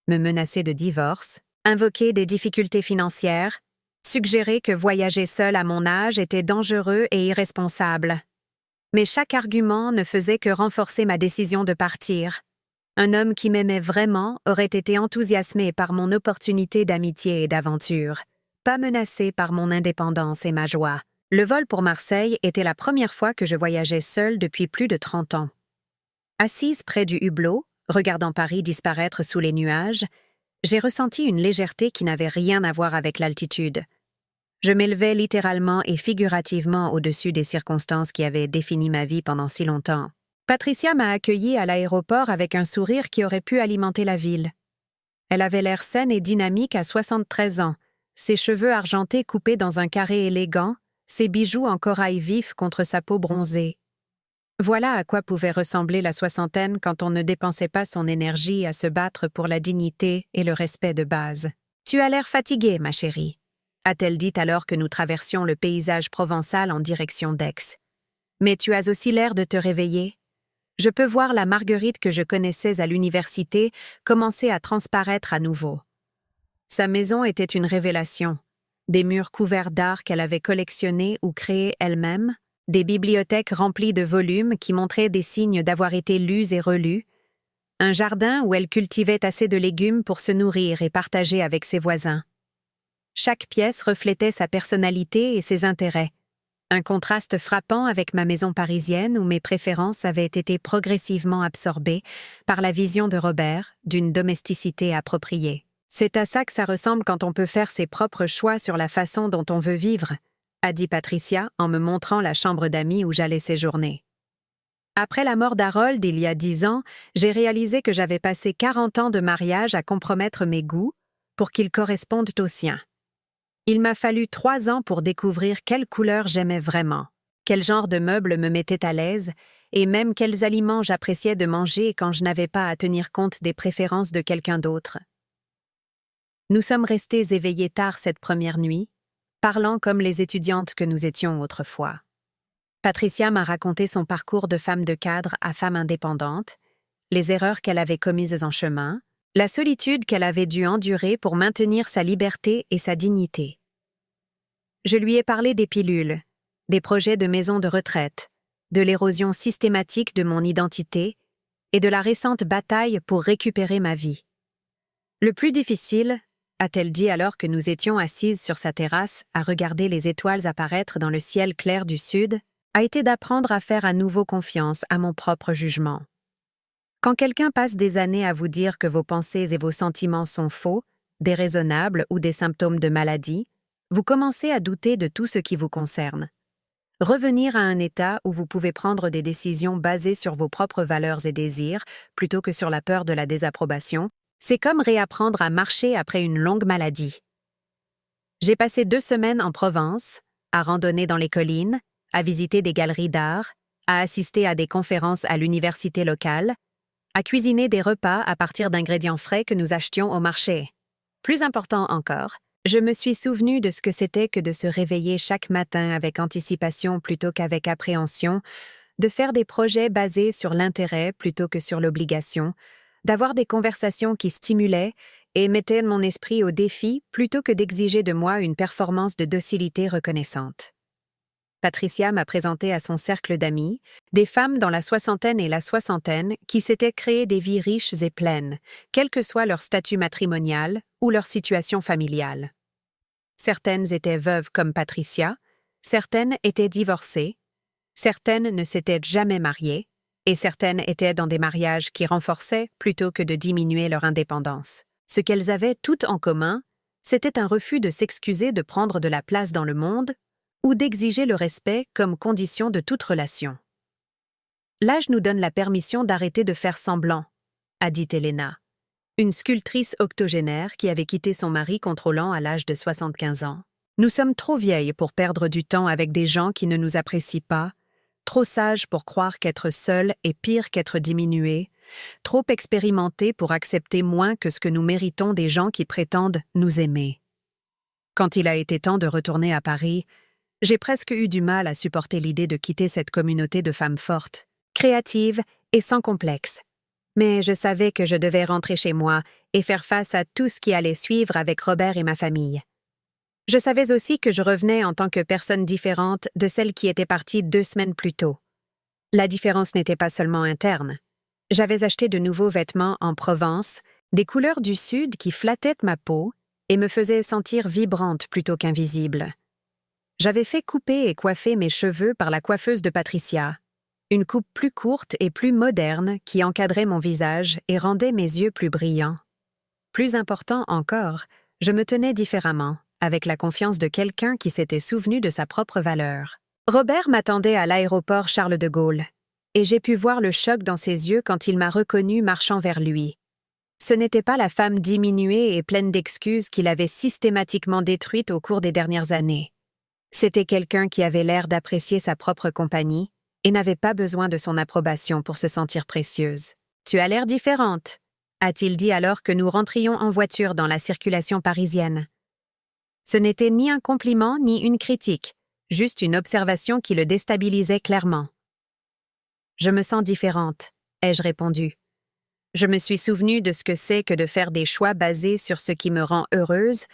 Me menacer de divorce, invoquer des difficultés financières, suggérer que voyager seul à mon âge était dangereux et irresponsable. Mais chaque argument ne faisait que renforcer ma décision de partir. Un homme qui m'aimait vraiment aurait été enthousiasmé par mon opportunité d'amitié et d'aventure, pas menacé par mon indépendance et ma joie. Le vol pour Marseille était la première fois que je voyageais seule depuis plus de 30 ans. Assise près du hublot, regardant Paris disparaître sous les nuages, j'ai ressenti une légèreté qui n'avait rien à voir avec l'altitude. Je m'élevais littéralement et figurativement au-dessus des circonstances qui avaient défini ma vie pendant si longtemps. Patricia m'a accueillie à l'aéroport avec un sourire qui aurait pu alimenter la ville. Elle avait l'air saine et dynamique à 73 ans, ses cheveux argentés coupés dans un carré élégant, ses bijoux en corail vif contre sa peau bronzée. Voilà à quoi pouvait ressembler la soixantaine quand on ne dépensait pas son énergie à se battre pour la dignité et le respect de base. « Tu as l'air fatiguée, ma chérie », a-t-elle dit alors que nous traversions le paysage provençal en direction d'Aix. « Mais tu as aussi l'air de te réveiller. Je peux voir la Marguerite que je connaissais à l'université commencer à transparaître à nouveau. » Sa maison était une révélation. Des murs couverts d'art qu'elle avait collectionnés ou créés elle-même, des bibliothèques remplies de volumes qui montraient des signes d'avoir été lus et relus, un jardin où elle cultivait assez de légumes pour se nourrir et partager avec ses voisins. Chaque pièce reflétait sa personnalité et ses intérêts, un contraste frappant avec ma maison parisienne où mes préférences avaient été progressivement absorbées par la vision de Robert d'une domesticité appropriée. C'est à ça que ça ressemble quand on peut faire ses propres choix sur la façon dont on veut vivre, a dit Patricia en me montrant la chambre d'amis où j'allais séjourner. Après la mort d'Harold il y a 10 ans, j'ai réalisé que j'avais passé 40 ans de mariage à compromettre mes goûts pour qu'ils correspondent aux siens. Il m'a fallu 3 ans pour découvrir quelle couleur j'aimais vraiment, quel genre de meubles me mettait à l'aise et même quels aliments j'appréciais de manger quand je n'avais pas à tenir compte des préférences de quelqu'un d'autre. Nous sommes restés éveillés tard cette première nuit, parlant comme les étudiantes que nous étions autrefois. Patricia m'a raconté son parcours de femme de cadre à femme indépendante, les erreurs qu'elle avait commises en chemin, la solitude qu'elle avait dû endurer pour maintenir sa liberté et sa dignité. Je lui ai parlé des pilules, des projets de maison de retraite, de l'érosion systématique de mon identité et de la récente bataille pour récupérer ma vie. Le plus difficile, a-t-elle dit alors que nous étions assises sur sa terrasse à regarder les étoiles apparaître dans le ciel clair du sud, a été d'apprendre à faire à nouveau confiance à mon propre jugement. Quand quelqu'un passe des années à vous dire que vos pensées et vos sentiments sont faux, déraisonnables ou des symptômes de maladie, vous commencez à douter de tout ce qui vous concerne. Revenir à un état où vous pouvez prendre des décisions basées sur vos propres valeurs et désirs plutôt que sur la peur de la désapprobation, c'est comme réapprendre à marcher après une longue maladie. J'ai passé 2 semaines en Provence, à randonner dans les collines, à visiter des galeries d'art, à assister à des conférences à l'université locale, à cuisiner des repas à partir d'ingrédients frais que nous achetions au marché. Plus important encore, je me suis souvenu de ce que c'était que de se réveiller chaque matin avec anticipation plutôt qu'avec appréhension, de faire des projets basés sur l'intérêt plutôt que sur l'obligation, d'avoir des conversations qui stimulaient et mettaient mon esprit au défi plutôt que d'exiger de moi une performance de docilité reconnaissante. Patricia m'a présenté à son cercle d'amis, des femmes dans la soixantaine et la soixantaine qui s'étaient créées des vies riches et pleines, quel que soit leur statut matrimonial ou leur situation familiale. Certaines étaient veuves comme Patricia, certaines étaient divorcées, certaines ne s'étaient jamais mariées, et certaines étaient dans des mariages qui renforçaient plutôt que de diminuer leur indépendance. Ce qu'elles avaient toutes en commun, c'était un refus de s'excuser de prendre de la place dans le monde ou d'exiger le respect comme condition de toute relation. L'âge nous donne la permission d'arrêter de faire semblant, a dit Elena, une sculptrice octogénaire qui avait quitté son mari contrôlant à l'âge de 75 ans. Nous sommes trop vieilles pour perdre du temps avec des gens qui ne nous apprécient pas, trop sages pour croire qu'être seul est pire qu'être diminué, trop expérimentées pour accepter moins que ce que nous méritons des gens qui prétendent nous aimer. Quand il a été temps de retourner à Paris, j'ai presque eu du mal à supporter l'idée de quitter cette communauté de femmes fortes, créatives et sans complexe. Mais je savais que je devais rentrer chez moi et faire face à tout ce qui allait suivre avec Robert et ma famille. Je savais aussi que je revenais en tant que personne différente de celle qui était partie 2 semaines plus tôt. La différence n'était pas seulement interne. J'avais acheté de nouveaux vêtements en Provence, des couleurs du Sud qui flattaient ma peau et me faisaient sentir vibrante plutôt qu'invisible. J'avais fait couper et coiffer mes cheveux par la coiffeuse de Patricia, une coupe plus courte et plus moderne qui encadrait mon visage et rendait mes yeux plus brillants. Plus important encore, je me tenais différemment, avec la confiance de quelqu'un qui s'était souvenu de sa propre valeur. Robert m'attendait à l'aéroport Charles de Gaulle, et j'ai pu voir le choc dans ses yeux quand il m'a reconnue marchant vers lui. Ce n'était pas la femme diminuée et pleine d'excuses qu'il avait systématiquement détruite au cours des dernières années. C'était quelqu'un qui avait l'air d'apprécier sa propre compagnie et n'avait pas besoin de son approbation pour se sentir précieuse. « Tu as l'air différente », a-t-il dit alors que nous rentrions en voiture dans la circulation parisienne. Ce n'était ni un compliment ni une critique, juste une observation qui le déstabilisait clairement. « Je me sens différente », ai-je répondu. Je me suis souvenue de ce que c'est que de faire des choix basés sur ce qui me rend heureuse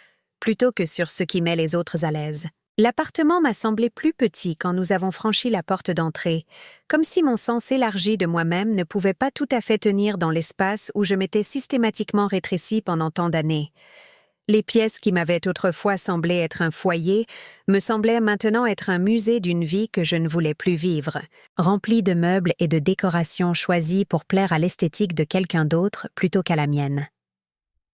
plutôt que sur ce qui met les autres à l'aise. L'appartement m'a semblé plus petit quand nous avons franchi la porte d'entrée, comme si mon sens élargi de moi-même ne pouvait pas tout à fait tenir dans l'espace où je m'étais systématiquement rétrécie pendant tant d'années. Les pièces qui m'avaient autrefois semblé être un foyer me semblaient maintenant être un musée d'une vie que je ne voulais plus vivre, remplie de meubles et de décorations choisies pour plaire à l'esthétique de quelqu'un d'autre plutôt qu'à la mienne.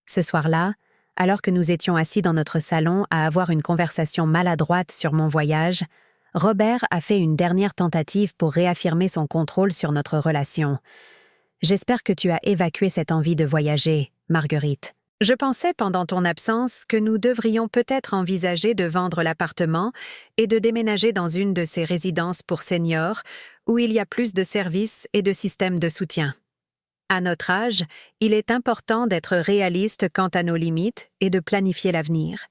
Ce soir-là, alors que nous étions assis dans notre salon à avoir une conversation maladroite sur mon voyage, Robert a fait une dernière tentative pour réaffirmer son contrôle sur notre relation. « J'espère que tu as évacué cette envie de voyager, Marguerite. Je pensais pendant ton absence que nous devrions peut-être envisager de vendre l'appartement et de déménager dans une de ces résidences pour seniors où il y a plus de services et de systèmes de soutien. À notre âge, il est important d'être réaliste quant à nos limites et de planifier l'avenir. »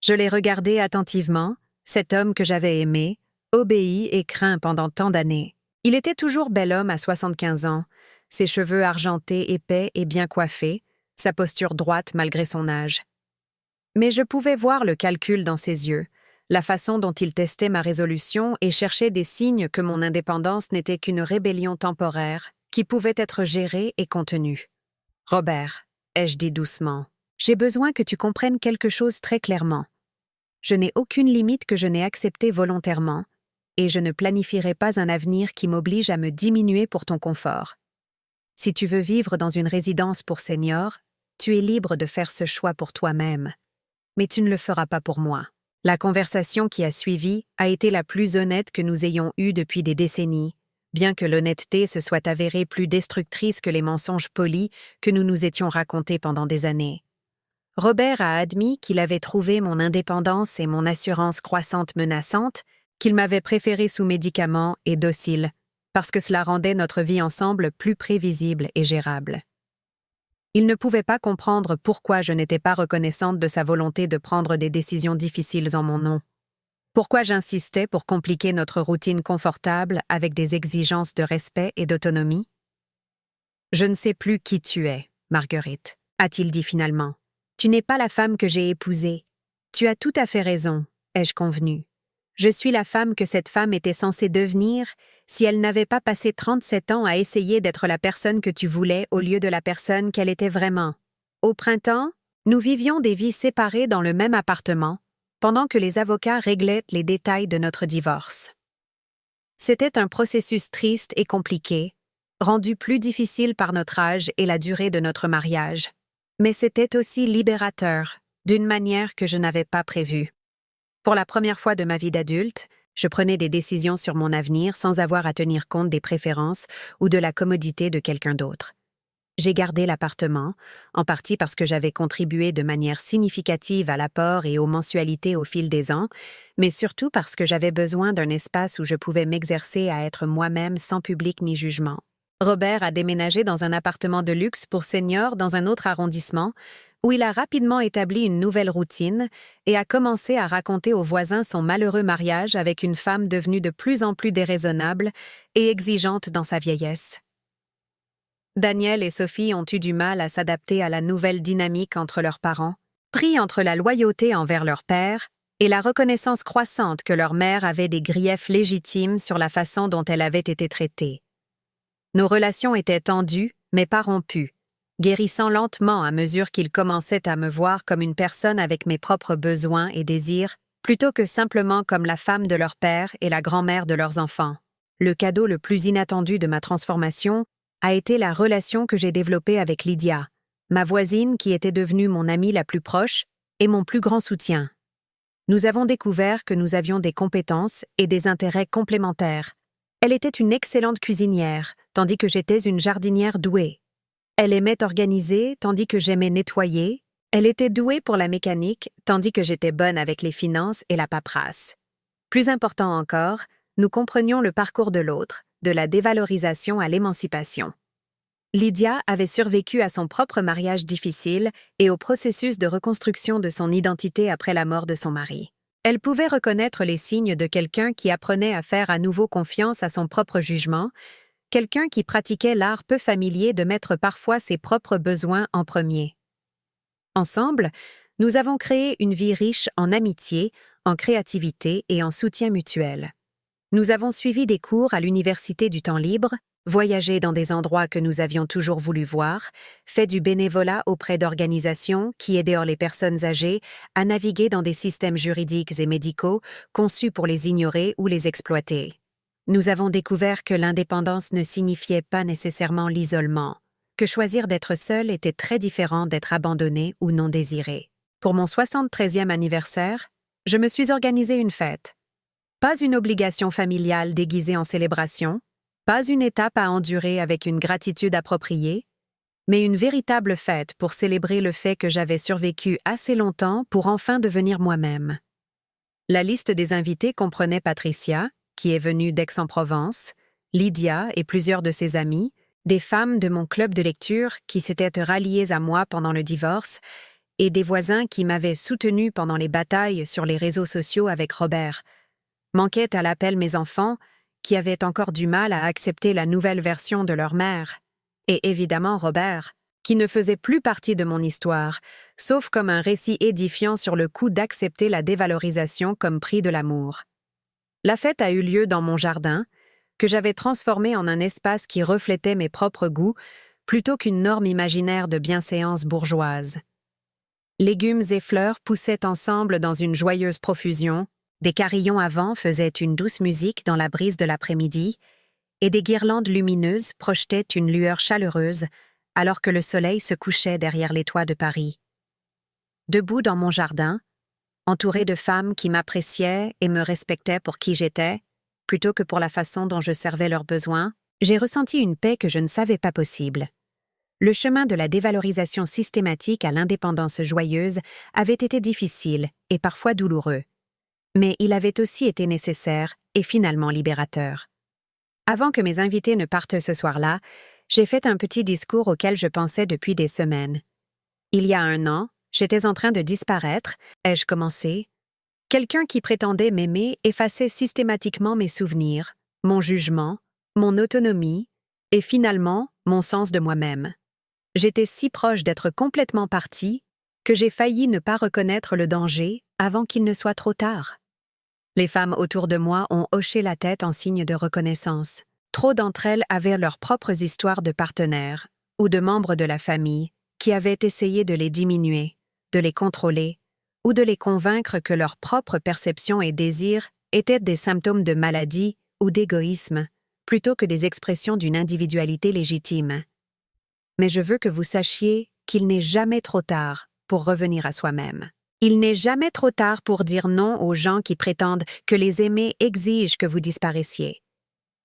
Je l'ai regardé attentivement, cet homme que j'avais aimé, obéi et craint pendant tant d'années. Il était toujours bel homme à 75 ans, ses cheveux argentés épais et bien coiffés, sa posture droite malgré son âge. Mais je pouvais voir le calcul dans ses yeux, la façon dont il testait ma résolution et cherchait des signes que mon indépendance n'était qu'une rébellion temporaire, qui pouvait être gérée et contenue. « Robert, ai-je dit doucement, j'ai besoin que tu comprennes quelque chose très clairement. Je n'ai aucune limite que je n'ai acceptée volontairement, et je ne planifierai pas un avenir qui m'oblige à me diminuer pour ton confort. Si tu veux vivre dans une résidence pour seniors, tu es libre de faire ce choix pour toi-même, mais tu ne le feras pas pour moi. » La conversation qui a suivi a été la plus honnête que nous ayons eue depuis des décennies, bien que l'honnêteté se soit avérée plus destructrice que les mensonges polis que nous nous étions racontés pendant des années. Robert a admis qu'il avait trouvé mon indépendance et mon assurance croissante menaçantes, qu'il m'avait préférée sous médicaments et docile, parce que cela rendait notre vie ensemble plus prévisible et gérable. Il ne pouvait pas comprendre pourquoi je n'étais pas reconnaissante de sa volonté de prendre des décisions difficiles en mon nom. Pourquoi j'insistais pour compliquer notre routine confortable avec des exigences de respect et d'autonomie? « Je ne sais plus qui tu es, Marguerite, » a-t-il dit finalement. « Tu n'es pas la femme que j'ai épousée. Tu as tout à fait raison, ai-je convenu. Je suis la femme que cette femme était censée devenir si elle n'avait pas passé 37 ans à essayer d'être la personne que tu voulais au lieu de la personne qu'elle était vraiment. Au printemps, nous vivions des vies séparées dans le même appartement, pendant que les avocats réglaient les détails de notre divorce. C'était un processus triste et compliqué, rendu plus difficile par notre âge et la durée de notre mariage. Mais c'était aussi libérateur, d'une manière que je n'avais pas prévue. Pour la première fois de ma vie d'adulte, je prenais des décisions sur mon avenir sans avoir à tenir compte des préférences ou de la commodité de quelqu'un d'autre. J'ai gardé l'appartement, en partie parce que j'avais contribué de manière significative à l'apport et aux mensualités au fil des ans, mais surtout parce que j'avais besoin d'un espace où je pouvais m'exercer à être moi-même sans public ni jugement. Robert a déménagé dans un appartement de luxe pour seniors dans un autre arrondissement, où il a rapidement établi une nouvelle routine et a commencé à raconter aux voisins son malheureux mariage avec une femme devenue de plus en plus déraisonnable et exigeante dans sa vieillesse. Daniel et Sophie ont eu du mal à s'adapter à la nouvelle dynamique entre leurs parents, pris entre la loyauté envers leur père et la reconnaissance croissante que leur mère avait des griefs légitimes sur la façon dont elle avait été traitée. Nos relations étaient tendues, mais pas rompues, guérissant lentement à mesure qu'ils commençaient à me voir comme une personne avec mes propres besoins et désirs, plutôt que simplement comme la femme de leur père et la grand-mère de leurs enfants. Le cadeau le plus inattendu de ma transformation a été la relation que j'ai développée avec Lydia, ma voisine qui était devenue mon amie la plus proche et mon plus grand soutien. Nous avons découvert que nous avions des compétences et des intérêts complémentaires. Elle était une excellente cuisinière, tandis que j'étais une jardinière douée. Elle aimait organiser, tandis que j'aimais nettoyer. Elle était douée pour la mécanique, tandis que j'étais bonne avec les finances et la paperasse. Plus important encore, nous comprenions le parcours de l'autre, de la dévalorisation à l'émancipation. Lydia avait survécu à son propre mariage difficile et au processus de reconstruction de son identité après la mort de son mari. Elle pouvait reconnaître les signes de quelqu'un qui apprenait à faire à nouveau confiance à son propre jugement, quelqu'un qui pratiquait l'art peu familier de mettre parfois ses propres besoins en premier. Ensemble, nous avons créé une vie riche en amitié, en créativité et en soutien mutuel. Nous avons suivi des cours à l'Université du temps libre, voyagé dans des endroits que nous avions toujours voulu voir, fait du bénévolat auprès d'organisations qui aidaient les personnes âgées à naviguer dans des systèmes juridiques et médicaux conçus pour les ignorer ou les exploiter. Nous avons découvert que l'indépendance ne signifiait pas nécessairement l'isolement, que choisir d'être seul était très différent d'être abandonné ou non désiré. Pour mon 73e anniversaire, je me suis organisé une fête. Pas une obligation familiale déguisée en célébration, pas une étape à endurer avec une gratitude appropriée, mais une véritable fête pour célébrer le fait que j'avais survécu assez longtemps pour enfin devenir moi-même. La liste des invités comprenait Patricia, qui est venue d'Aix-en-Provence, Lydia et plusieurs de ses amies, des femmes de mon club de lecture qui s'étaient ralliées à moi pendant le divorce, et des voisins qui m'avaient soutenu pendant les batailles sur les réseaux sociaux avec Robert. Manquaient à l'appel mes enfants, qui avaient encore du mal à accepter la nouvelle version de leur mère, et évidemment Robert, qui ne faisait plus partie de mon histoire, sauf comme un récit édifiant sur le coût d'accepter la dévalorisation comme prix de l'amour. La fête a eu lieu dans mon jardin, que j'avais transformé en un espace qui reflétait mes propres goûts, plutôt qu'une norme imaginaire de bienséance bourgeoise. Légumes et fleurs poussaient ensemble dans une joyeuse profusion, des carillons à vent faisaient une douce musique dans la brise de l'après-midi, et des guirlandes lumineuses projetaient une lueur chaleureuse alors que le soleil se couchait derrière les toits de Paris. Debout dans mon jardin, entourée de femmes qui m'appréciaient et me respectaient pour qui j'étais, plutôt que pour la façon dont je servais leurs besoins, j'ai ressenti une paix que je ne savais pas possible. Le chemin de la dévalorisation systématique à l'indépendance joyeuse avait été difficile et parfois douloureux. Mais il avait aussi été nécessaire et finalement libérateur. Avant que mes invités ne partent ce soir-là, j'ai fait un petit discours auquel je pensais depuis des semaines. Il y a 1 an, j'étais en train de disparaître, ai-je commencé. Quelqu'un qui prétendait m'aimer effaçait systématiquement mes souvenirs, mon jugement, mon autonomie et finalement mon sens de moi-même. J'étais si proche d'être complètement partie que j'ai failli ne pas reconnaître le danger avant qu'il ne soit trop tard. Les femmes autour de moi ont hoché la tête en signe de reconnaissance. Trop d'entre elles avaient leurs propres histoires de partenaires ou de membres de la famille qui avaient essayé de les diminuer, de les contrôler ou de les convaincre que leurs propres perceptions et désirs étaient des symptômes de maladie ou d'égoïsme, plutôt que des expressions d'une individualité légitime. Mais je veux que vous sachiez qu'il n'est jamais trop tard pour revenir à soi-même. Il n'est jamais trop tard pour dire non aux gens qui prétendent que les aimer exige que vous disparaissiez.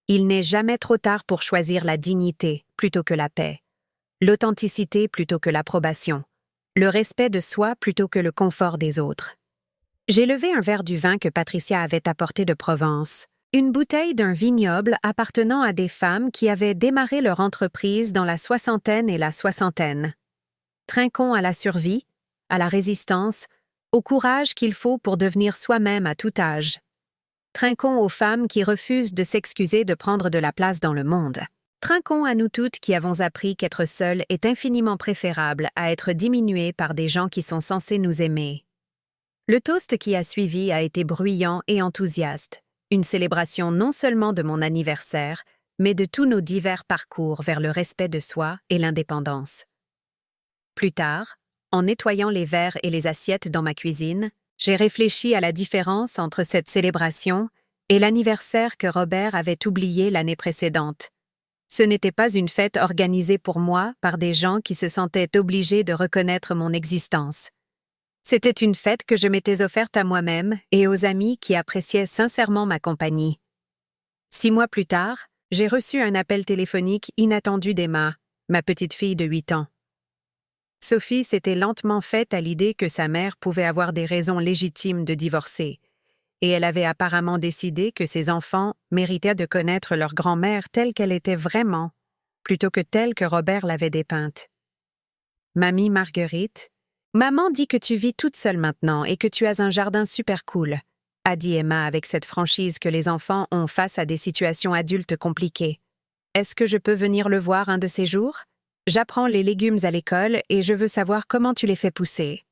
Il n'est jamais trop tard pour choisir la dignité plutôt que la paix, l'authenticité plutôt que l'approbation, le respect de soi plutôt que le confort des autres. J'ai levé un verre du vin que Patricia avait apporté de Provence, une bouteille d'un vignoble appartenant à des femmes qui avaient démarré leur entreprise dans la soixantaine et la soixantaine. Trinquons à la survie, à la résistance, au courage qu'il faut pour devenir soi-même à tout âge. Trinquons aux femmes qui refusent de s'excuser de prendre de la place dans le monde. Trinquons à nous toutes qui avons appris qu'être seules est infiniment préférable à être diminuées par des gens qui sont censés nous aimer. Le toast qui a suivi a été bruyant et enthousiaste, une célébration non seulement de mon anniversaire, mais de tous nos divers parcours vers le respect de soi et l'indépendance. Plus tard, en nettoyant les verres et les assiettes dans ma cuisine, j'ai réfléchi à la différence entre cette célébration et l'anniversaire que Robert avait oublié l'année précédente. Ce n'était pas une fête organisée pour moi par des gens qui se sentaient obligés de reconnaître mon existence. C'était une fête que je m'étais offerte à moi-même et aux amis qui appréciaient sincèrement ma compagnie. 6 mois plus tard, j'ai reçu un appel téléphonique inattendu d'Emma, ma petite fille de 8 ans. Sophie s'était lentement faite à l'idée que sa mère pouvait avoir des raisons légitimes de divorcer, et elle avait apparemment décidé que ses enfants méritaient de connaître leur grand-mère telle qu'elle était vraiment, plutôt que telle que Robert l'avait dépeinte. « Mamie Marguerite, maman dit que tu vis toute seule maintenant et que tu as un jardin super cool, » a dit Emma avec cette franchise que les enfants ont face à des situations adultes compliquées. « Est-ce que je peux venir le voir un de ces jours? J'apprends les légumes à l'école et je veux savoir comment tu les fais pousser. »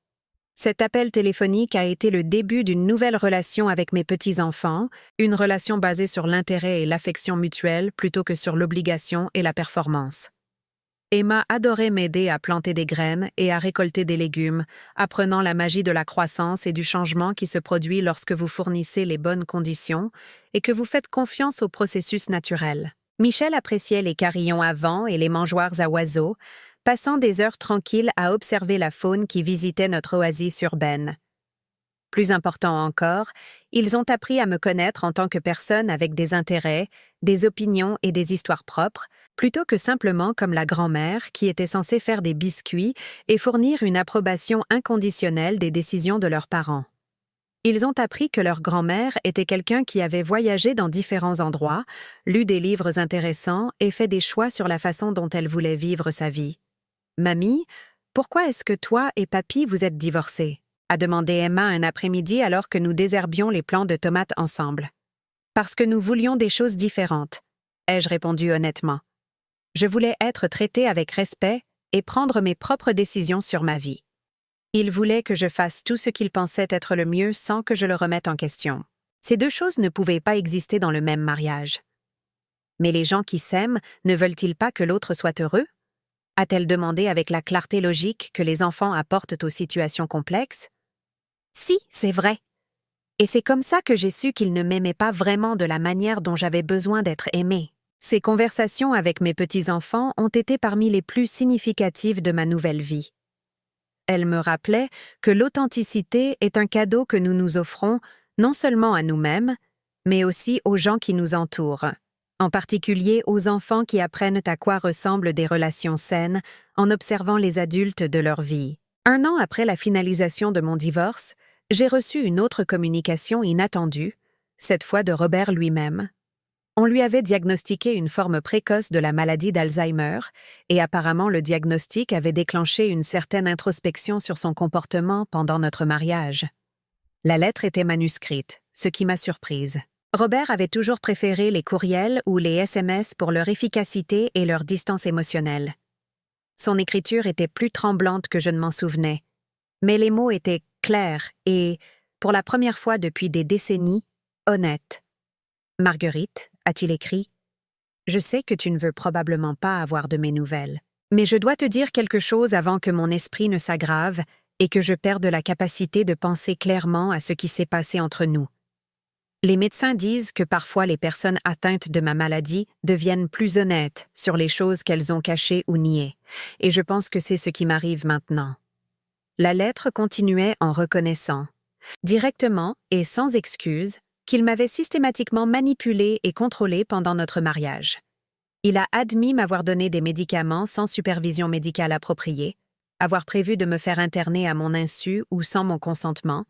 Cet appel téléphonique a été le début d'une nouvelle relation avec mes petits-enfants, une relation basée sur l'intérêt et l'affection mutuelle plutôt que sur l'obligation et la performance. Emma adorait m'aider à planter des graines et à récolter des légumes, apprenant la magie de la croissance et du changement qui se produit lorsque vous fournissez les bonnes conditions et que vous faites confiance au processus naturel. Michel appréciait les carillons à vent et les mangeoires à oiseaux, passant des heures tranquilles à observer la faune qui visitait notre oasis urbaine. Plus important encore, ils ont appris à me connaître en tant que personne avec des intérêts, des opinions et des histoires propres, plutôt que simplement comme la grand-mère qui était censée faire des biscuits et fournir une approbation inconditionnelle des décisions de leurs parents. Ils ont appris que leur grand-mère était quelqu'un qui avait voyagé dans différents endroits, lu des livres intéressants et fait des choix sur la façon dont elle voulait vivre sa vie. « Mamie, pourquoi est-ce que toi et papy vous êtes divorcés ?» a demandé Emma un après-midi alors que nous désherbions les plants de tomates ensemble. « Parce que nous voulions des choses différentes, » ai-je répondu honnêtement. Je voulais être traitée avec respect et prendre mes propres décisions sur ma vie. Il voulait que je fasse tout ce qu'il pensait être le mieux sans que je le remette en question. Ces deux choses ne pouvaient pas exister dans le même mariage. Mais les gens qui s'aiment ne veulent-ils pas que l'autre soit heureux? A-t-elle demandé avec la clarté logique que les enfants apportent aux situations complexes? Si, c'est vrai. Et c'est comme ça que j'ai su qu'il ne m'aimait pas vraiment de la manière dont j'avais besoin d'être aimée. Ces conversations avec mes petits-enfants ont été parmi les plus significatives de ma nouvelle vie. Elle me rappelait que l'authenticité est un cadeau que nous nous offrons non seulement à nous-mêmes, mais aussi aux gens qui nous entourent, en particulier aux enfants qui apprennent à quoi ressemblent des relations saines en observant les adultes de leur vie. 1 an après la finalisation de mon divorce, j'ai reçu une autre communication inattendue, cette fois de Robert lui-même. On lui avait diagnostiqué une forme précoce de la maladie d'Alzheimer et apparemment le diagnostic avait déclenché une certaine introspection sur son comportement pendant notre mariage. La lettre était manuscrite, ce qui m'a surprise. Robert avait toujours préféré les courriels ou les SMS pour leur efficacité et leur distance émotionnelle. Son écriture était plus tremblante que je ne m'en souvenais, mais les mots étaient clairs et, pour la première fois depuis des décennies, honnête. Marguerite, a-t-il écrit, je sais que tu ne veux probablement pas avoir de mes nouvelles, mais je dois te dire quelque chose avant que mon esprit ne s'aggrave et que je perde la capacité de penser clairement à ce qui s'est passé entre nous. Les médecins disent que parfois les personnes atteintes de ma maladie deviennent plus honnêtes sur les choses qu'elles ont cachées ou niées, et je pense que c'est ce qui m'arrive maintenant. La lettre continuait en reconnaissant, directement et sans excuse, qu'il m'avait systématiquement manipulée et contrôlée pendant notre mariage. Il a admis m'avoir donné des médicaments sans supervision médicale appropriée, avoir prévu de me faire interner à mon insu ou sans mon consentement,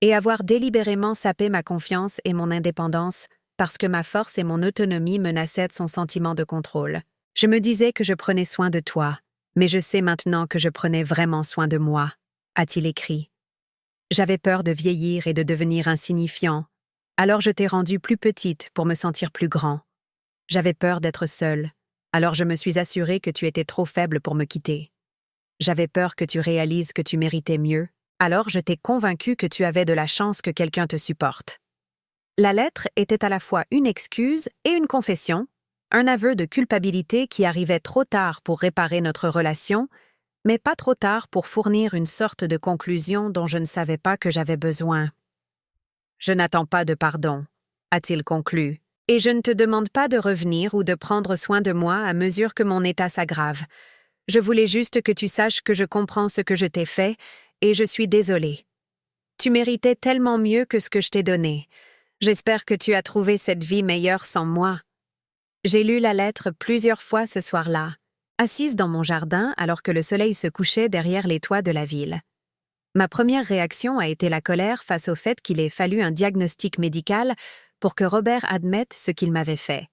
et avoir délibérément sapé ma confiance et mon indépendance parce que ma force et mon autonomie menaçaient son sentiment de contrôle. Je me disais que je prenais soin de toi, mais je sais maintenant que je prenais vraiment soin de moi, a-t-il écrit. J'avais peur de vieillir et de devenir insignifiant, alors je t'ai rendue plus petite pour me sentir plus grand. J'avais peur d'être seule, alors je me suis assurée que tu étais trop faible pour me quitter. J'avais peur que tu réalises que tu méritais mieux, alors je t'ai convaincu que tu avais de la chance que quelqu'un te supporte. La lettre était à la fois une excuse et une confession, un aveu de culpabilité qui arrivait trop tard pour réparer notre relation, mais pas trop tard pour fournir une sorte de conclusion dont je ne savais pas que j'avais besoin. Je n'attends pas de pardon, a-t-il conclu, et je ne te demande pas de revenir ou de prendre soin de moi à mesure que mon état s'aggrave. Je voulais juste que tu saches que je comprends ce que je t'ai fait, et je suis désolée. Tu méritais tellement mieux que ce que je t'ai donné. J'espère que tu as trouvé cette vie meilleure sans moi. J'ai lu la lettre plusieurs fois ce soir-là, assise dans mon jardin alors que le soleil se couchait derrière les toits de la ville. Ma première réaction a été la colère face au fait qu'il ait fallu un diagnostic médical pour que Robert admette ce qu'il m'avait fait.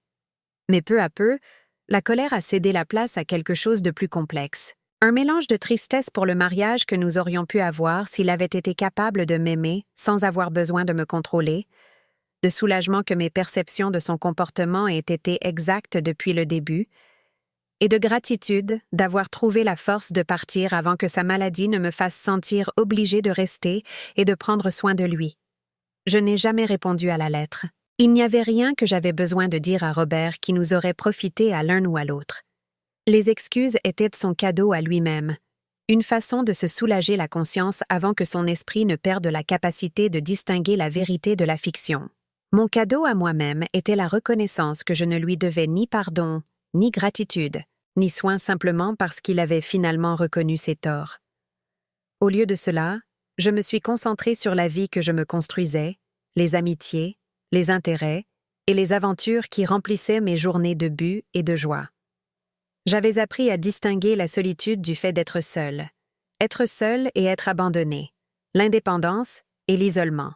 Mais peu à peu, la colère a cédé la place à quelque chose de plus complexe. Un mélange de tristesse pour le mariage que nous aurions pu avoir s'il avait été capable de m'aimer sans avoir besoin de me contrôler, de soulagement que mes perceptions de son comportement aient été exactes depuis le début, et de gratitude d'avoir trouvé la force de partir avant que sa maladie ne me fasse sentir obligée de rester et de prendre soin de lui. Je n'ai jamais répondu à la lettre. Il n'y avait rien que j'avais besoin de dire à Robert qui nous aurait profité à l'un ou à l'autre. Les excuses étaient son cadeau à lui-même, une façon de se soulager la conscience avant que son esprit ne perde la capacité de distinguer la vérité de la fiction. Mon cadeau à moi-même était la reconnaissance que je ne lui devais ni pardon, ni gratitude, ni soin simplement parce qu'il avait finalement reconnu ses torts. Au lieu de cela, je me suis concentrée sur la vie que je me construisais, les amitiés, les intérêts et les aventures qui remplissaient mes journées de but et de joie. J'avais appris à distinguer la solitude du fait d'être seule et être abandonnée, l'indépendance et l'isolement.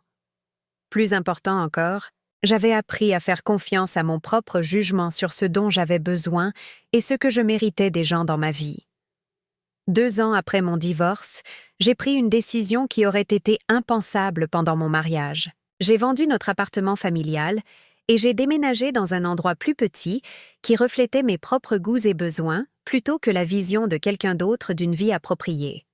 Plus important encore, j'avais appris à faire confiance à mon propre jugement sur ce dont j'avais besoin et ce que je méritais des gens dans ma vie. 2 ans après mon divorce, j'ai pris une décision qui aurait été impensable pendant mon mariage. J'ai vendu notre appartement familial et j'ai déménagé dans un endroit plus petit qui reflétait mes propres goûts et besoins plutôt que la vision de quelqu'un d'autre d'une vie appropriée.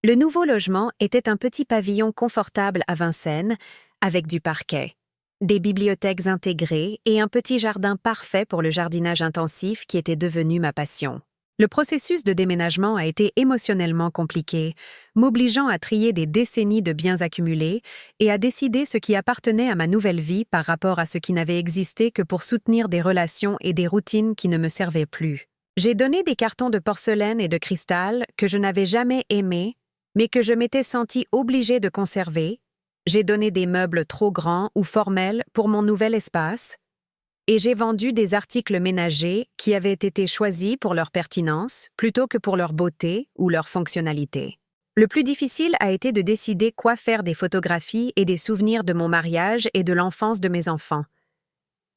Le nouveau logement était un petit pavillon confortable à Vincennes, avec du parquet, des bibliothèques intégrées et un petit jardin parfait pour le jardinage intensif qui était devenu ma passion. Le processus de déménagement a été émotionnellement compliqué, m'obligeant à trier des décennies de biens accumulés et à décider ce qui appartenait à ma nouvelle vie par rapport à ce qui n'avait existé que pour soutenir des relations et des routines qui ne me servaient plus. J'ai donné des cartons de porcelaine et de cristal que je n'avais jamais aimés, mais que je m'étais sentie obligée de conserver. J'ai donné des meubles trop grands ou formels pour mon nouvel espace, et j'ai vendu des articles ménagers qui avaient été choisis pour leur pertinence plutôt que pour leur beauté ou leur fonctionnalité. Le plus difficile a été de décider quoi faire des photographies et des souvenirs de mon mariage et de l'enfance de mes enfants.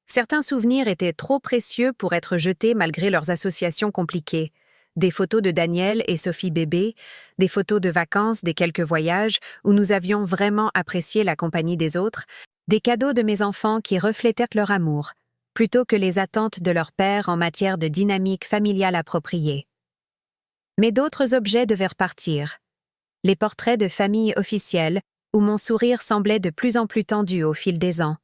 Certains souvenirs étaient trop précieux pour être jetés malgré leurs associations compliquées. Des photos de Daniel et Sophie bébé, des photos de vacances des quelques voyages où nous avions vraiment apprécié la compagnie des autres, des cadeaux de mes enfants qui reflétaient leur amour, plutôt que les attentes de leur père en matière de dynamique familiale appropriée. Mais d'autres objets devaient repartir. Les portraits de famille officiels, où mon sourire semblait de plus en plus tendu au fil des ans.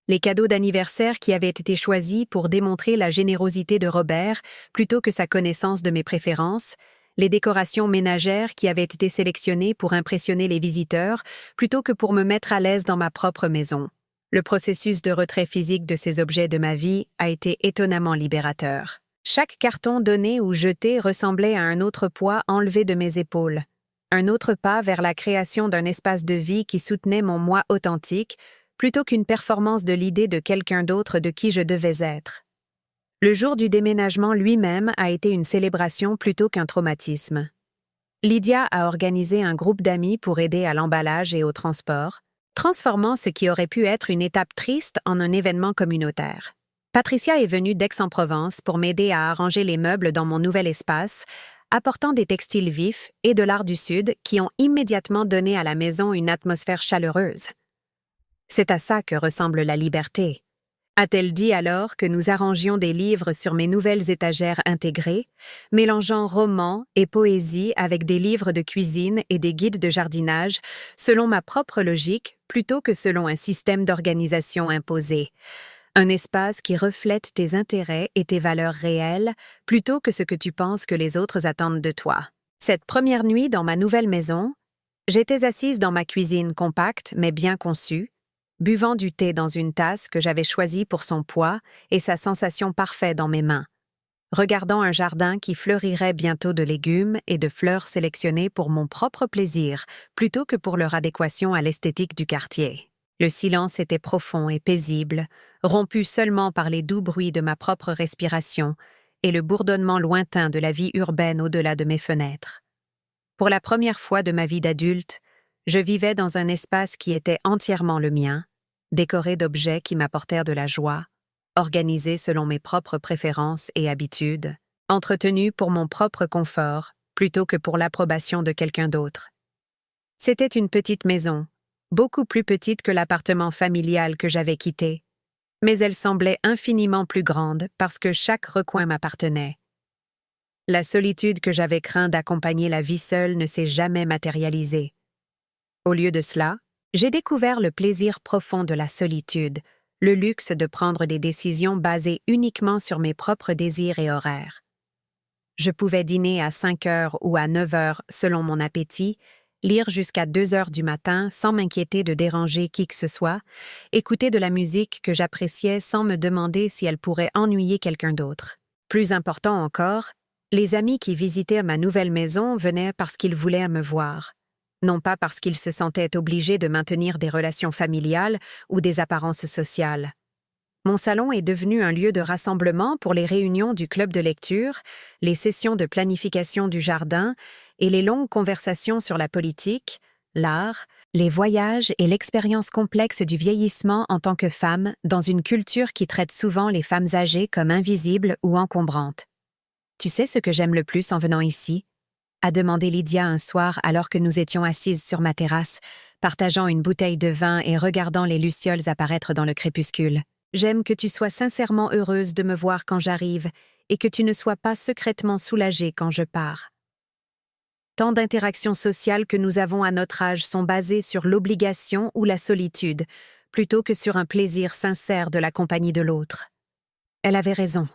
Les cadeaux d'anniversaire qui avaient été choisis pour démontrer la générosité de Robert plutôt que sa connaissance de mes préférences, les décorations ménagères qui avaient été sélectionnées pour impressionner les visiteurs plutôt que pour me mettre à l'aise dans ma propre maison. Le processus de retrait physique de ces objets de ma vie a été étonnamment libérateur. Chaque carton donné ou jeté ressemblait à un autre poids enlevé de mes épaules. Un autre pas vers la création d'un espace de vie qui soutenait mon moi authentique, plutôt qu'une performance de l'idée de quelqu'un d'autre de qui je devais être. Le jour du déménagement lui-même a été une célébration plutôt qu'un traumatisme. Lydia a organisé un groupe d'amis pour aider à l'emballage et au transport, transformant ce qui aurait pu être une étape triste en un événement communautaire. Patricia est venue d'Aix-en-Provence pour m'aider à arranger les meubles dans mon nouvel espace, apportant des textiles vifs et de l'art du Sud qui ont immédiatement donné à la maison une atmosphère chaleureuse. C'est à ça que ressemble la liberté. A-t-elle dit alors que nous arrangions des livres sur mes nouvelles étagères intégrées, mélangeant romans et poésie avec des livres de cuisine et des guides de jardinage, selon ma propre logique plutôt que selon un système d'organisation imposé. Un espace qui reflète tes intérêts et tes valeurs réelles plutôt que ce que tu penses que les autres attendent de toi. Cette première nuit dans ma nouvelle maison, j'étais assise dans ma cuisine compacte mais bien conçue, buvant du thé dans une tasse que j'avais choisie pour son poids et sa sensation parfaite dans mes mains, regardant un jardin qui fleurirait bientôt de légumes et de fleurs sélectionnées pour mon propre plaisir plutôt que pour leur adéquation à l'esthétique du quartier. Le silence était profond et paisible, rompu seulement par les doux bruits de ma propre respiration et le bourdonnement lointain de la vie urbaine au-delà de mes fenêtres. Pour la première fois de ma vie d'adulte, je vivais dans un espace qui était entièrement le mien, décoré d'objets qui m'apportèrent de la joie, organisé selon mes propres préférences et habitudes, entretenu pour mon propre confort plutôt que pour l'approbation de quelqu'un d'autre. C'était une petite maison, beaucoup plus petite que l'appartement familial que j'avais quitté, mais elle semblait infiniment plus grande parce que chaque recoin m'appartenait. La solitude que j'avais craint d'accompagner la vie seule ne s'est jamais matérialisée. Au lieu de cela, j'ai découvert le plaisir profond de la solitude, le luxe de prendre des décisions basées uniquement sur mes propres désirs et horaires. Je pouvais dîner à 5 heures ou à 9 heures selon mon appétit, lire jusqu'à 2 heures du matin sans m'inquiéter de déranger qui que ce soit, écouter de la musique que j'appréciais sans me demander si elle pourrait ennuyer quelqu'un d'autre. Plus important encore, les amis qui visitaient ma nouvelle maison venaient parce qu'ils voulaient me voir, non pas parce qu'ils se sentaient obligés de maintenir des relations familiales ou des apparences sociales. Mon salon est devenu un lieu de rassemblement pour les réunions du club de lecture, les sessions de planification du jardin et les longues conversations sur la politique, l'art, les voyages et l'expérience complexe du vieillissement en tant que femme dans une culture qui traite souvent les femmes âgées comme invisibles ou encombrantes. Tu sais ce que j'aime le plus en venant ici? A demandé Lydia un soir alors que nous étions assises sur ma terrasse, partageant une bouteille de vin et regardant les lucioles apparaître dans le crépuscule. J'aime que tu sois sincèrement heureuse de me voir quand j'arrive et que tu ne sois pas secrètement soulagée quand je pars. Tant d'interactions sociales que nous avons à notre âge sont basées sur l'obligation ou la solitude, plutôt que sur un plaisir sincère de la compagnie de l'autre. Elle avait raison.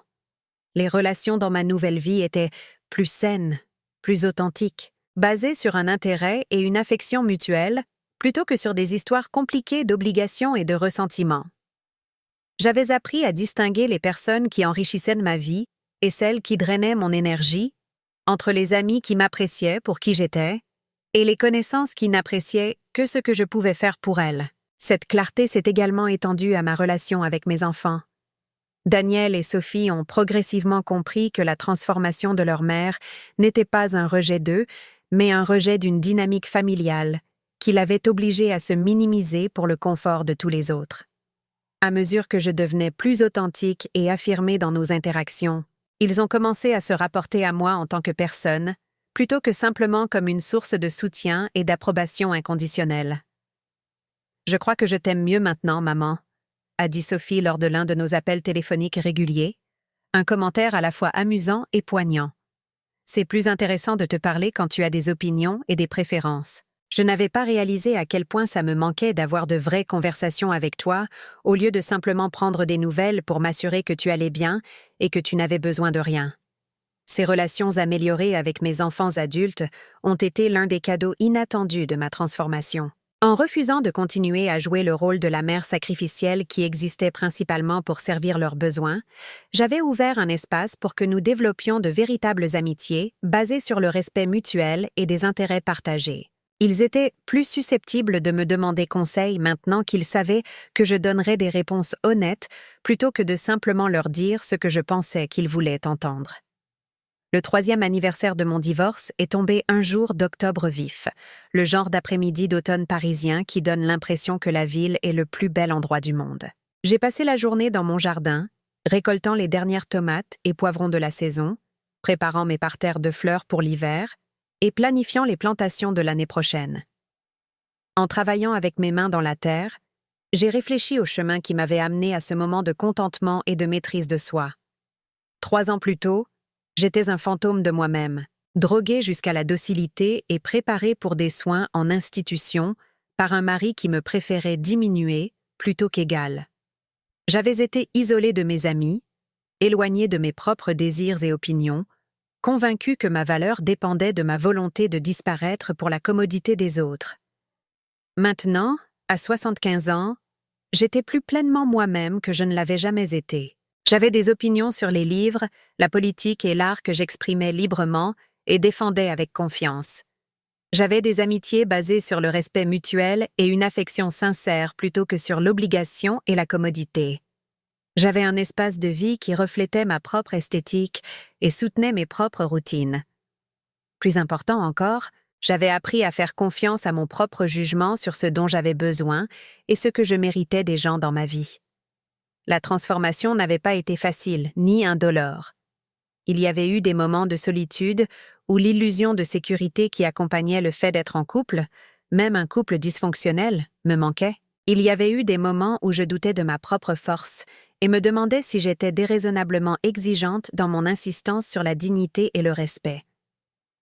Les relations dans ma nouvelle vie étaient plus saines, plus authentiques, basées sur un intérêt et une affection mutuelle, plutôt que sur des histoires compliquées d'obligations et de ressentiments. J'avais appris à distinguer les personnes qui enrichissaient de ma vie et celles qui drainaient mon énergie, entre les amis qui m'appréciaient pour qui j'étais et les connaissances qui n'appréciaient que ce que je pouvais faire pour elles. Cette clarté s'est également étendue à ma relation avec mes enfants. Daniel et Sophie ont progressivement compris que la transformation de leur mère n'était pas un rejet d'eux, mais un rejet d'une dynamique familiale qui l'avait obligée à se minimiser pour le confort de tous les autres. À mesure que je devenais plus authentique et affirmée dans nos interactions, ils ont commencé à se rapporter à moi en tant que personne, plutôt que simplement comme une source de soutien et d'approbation inconditionnelle. « Je crois que je t'aime mieux maintenant, maman », a dit Sophie lors de l'un de nos appels téléphoniques réguliers, un commentaire à la fois amusant et poignant. « C'est plus intéressant de te parler quand tu as des opinions et des préférences. Je n'avais pas réalisé à quel point ça me manquait d'avoir de vraies conversations avec toi, au lieu de simplement prendre des nouvelles pour m'assurer que tu allais bien et que tu n'avais besoin de rien. Ces relations améliorées avec mes enfants adultes ont été l'un des cadeaux inattendus de ma transformation. En refusant de continuer à jouer le rôle de la mère sacrificielle qui existait principalement pour servir leurs besoins, j'avais ouvert un espace pour que nous développions de véritables amitiés basées sur le respect mutuel et des intérêts partagés. Ils étaient plus susceptibles de me demander conseil maintenant qu'ils savaient que je donnerais des réponses honnêtes plutôt que de simplement leur dire ce que je pensais qu'ils voulaient entendre. Le 3e anniversaire de mon divorce est tombé un jour d'octobre vif, le genre d'après-midi d'automne parisien qui donne l'impression que la ville est le plus bel endroit du monde. J'ai passé la journée dans mon jardin, récoltant les dernières tomates et poivrons de la saison, préparant mes parterres de fleurs pour l'hiver et planifiant les plantations de l'année prochaine. En travaillant avec mes mains dans la terre, j'ai réfléchi au chemin qui m'avait amené à ce moment de contentement et de maîtrise de soi. 3 ans plus tôt, j'étais un fantôme de moi-même, drogué jusqu'à la docilité et préparé pour des soins en institution par un mari qui me préférait diminué plutôt qu'égal. J'avais été isolé de mes amis, éloigné de mes propres désirs et opinions, convaincu que ma valeur dépendait de ma volonté de disparaître pour la commodité des autres. Maintenant, à 75 ans, j'étais plus pleinement moi-même que je ne l'avais jamais été. J'avais des opinions sur les livres, la politique et l'art que j'exprimais librement et défendais avec confiance. J'avais des amitiés basées sur le respect mutuel et une affection sincère plutôt que sur l'obligation et la commodité. J'avais un espace de vie qui reflétait ma propre esthétique et soutenait mes propres routines. Plus important encore, j'avais appris à faire confiance à mon propre jugement sur ce dont j'avais besoin et ce que je méritais des gens dans ma vie. La transformation n'avait pas été facile, ni indolore. Il y avait eu des moments de solitude où l'illusion de sécurité qui accompagnait le fait d'être en couple, même un couple dysfonctionnel, me manquait. Il y avait eu des moments où je doutais de ma propre force et me demandais si j'étais déraisonnablement exigeante dans mon insistance sur la dignité et le respect.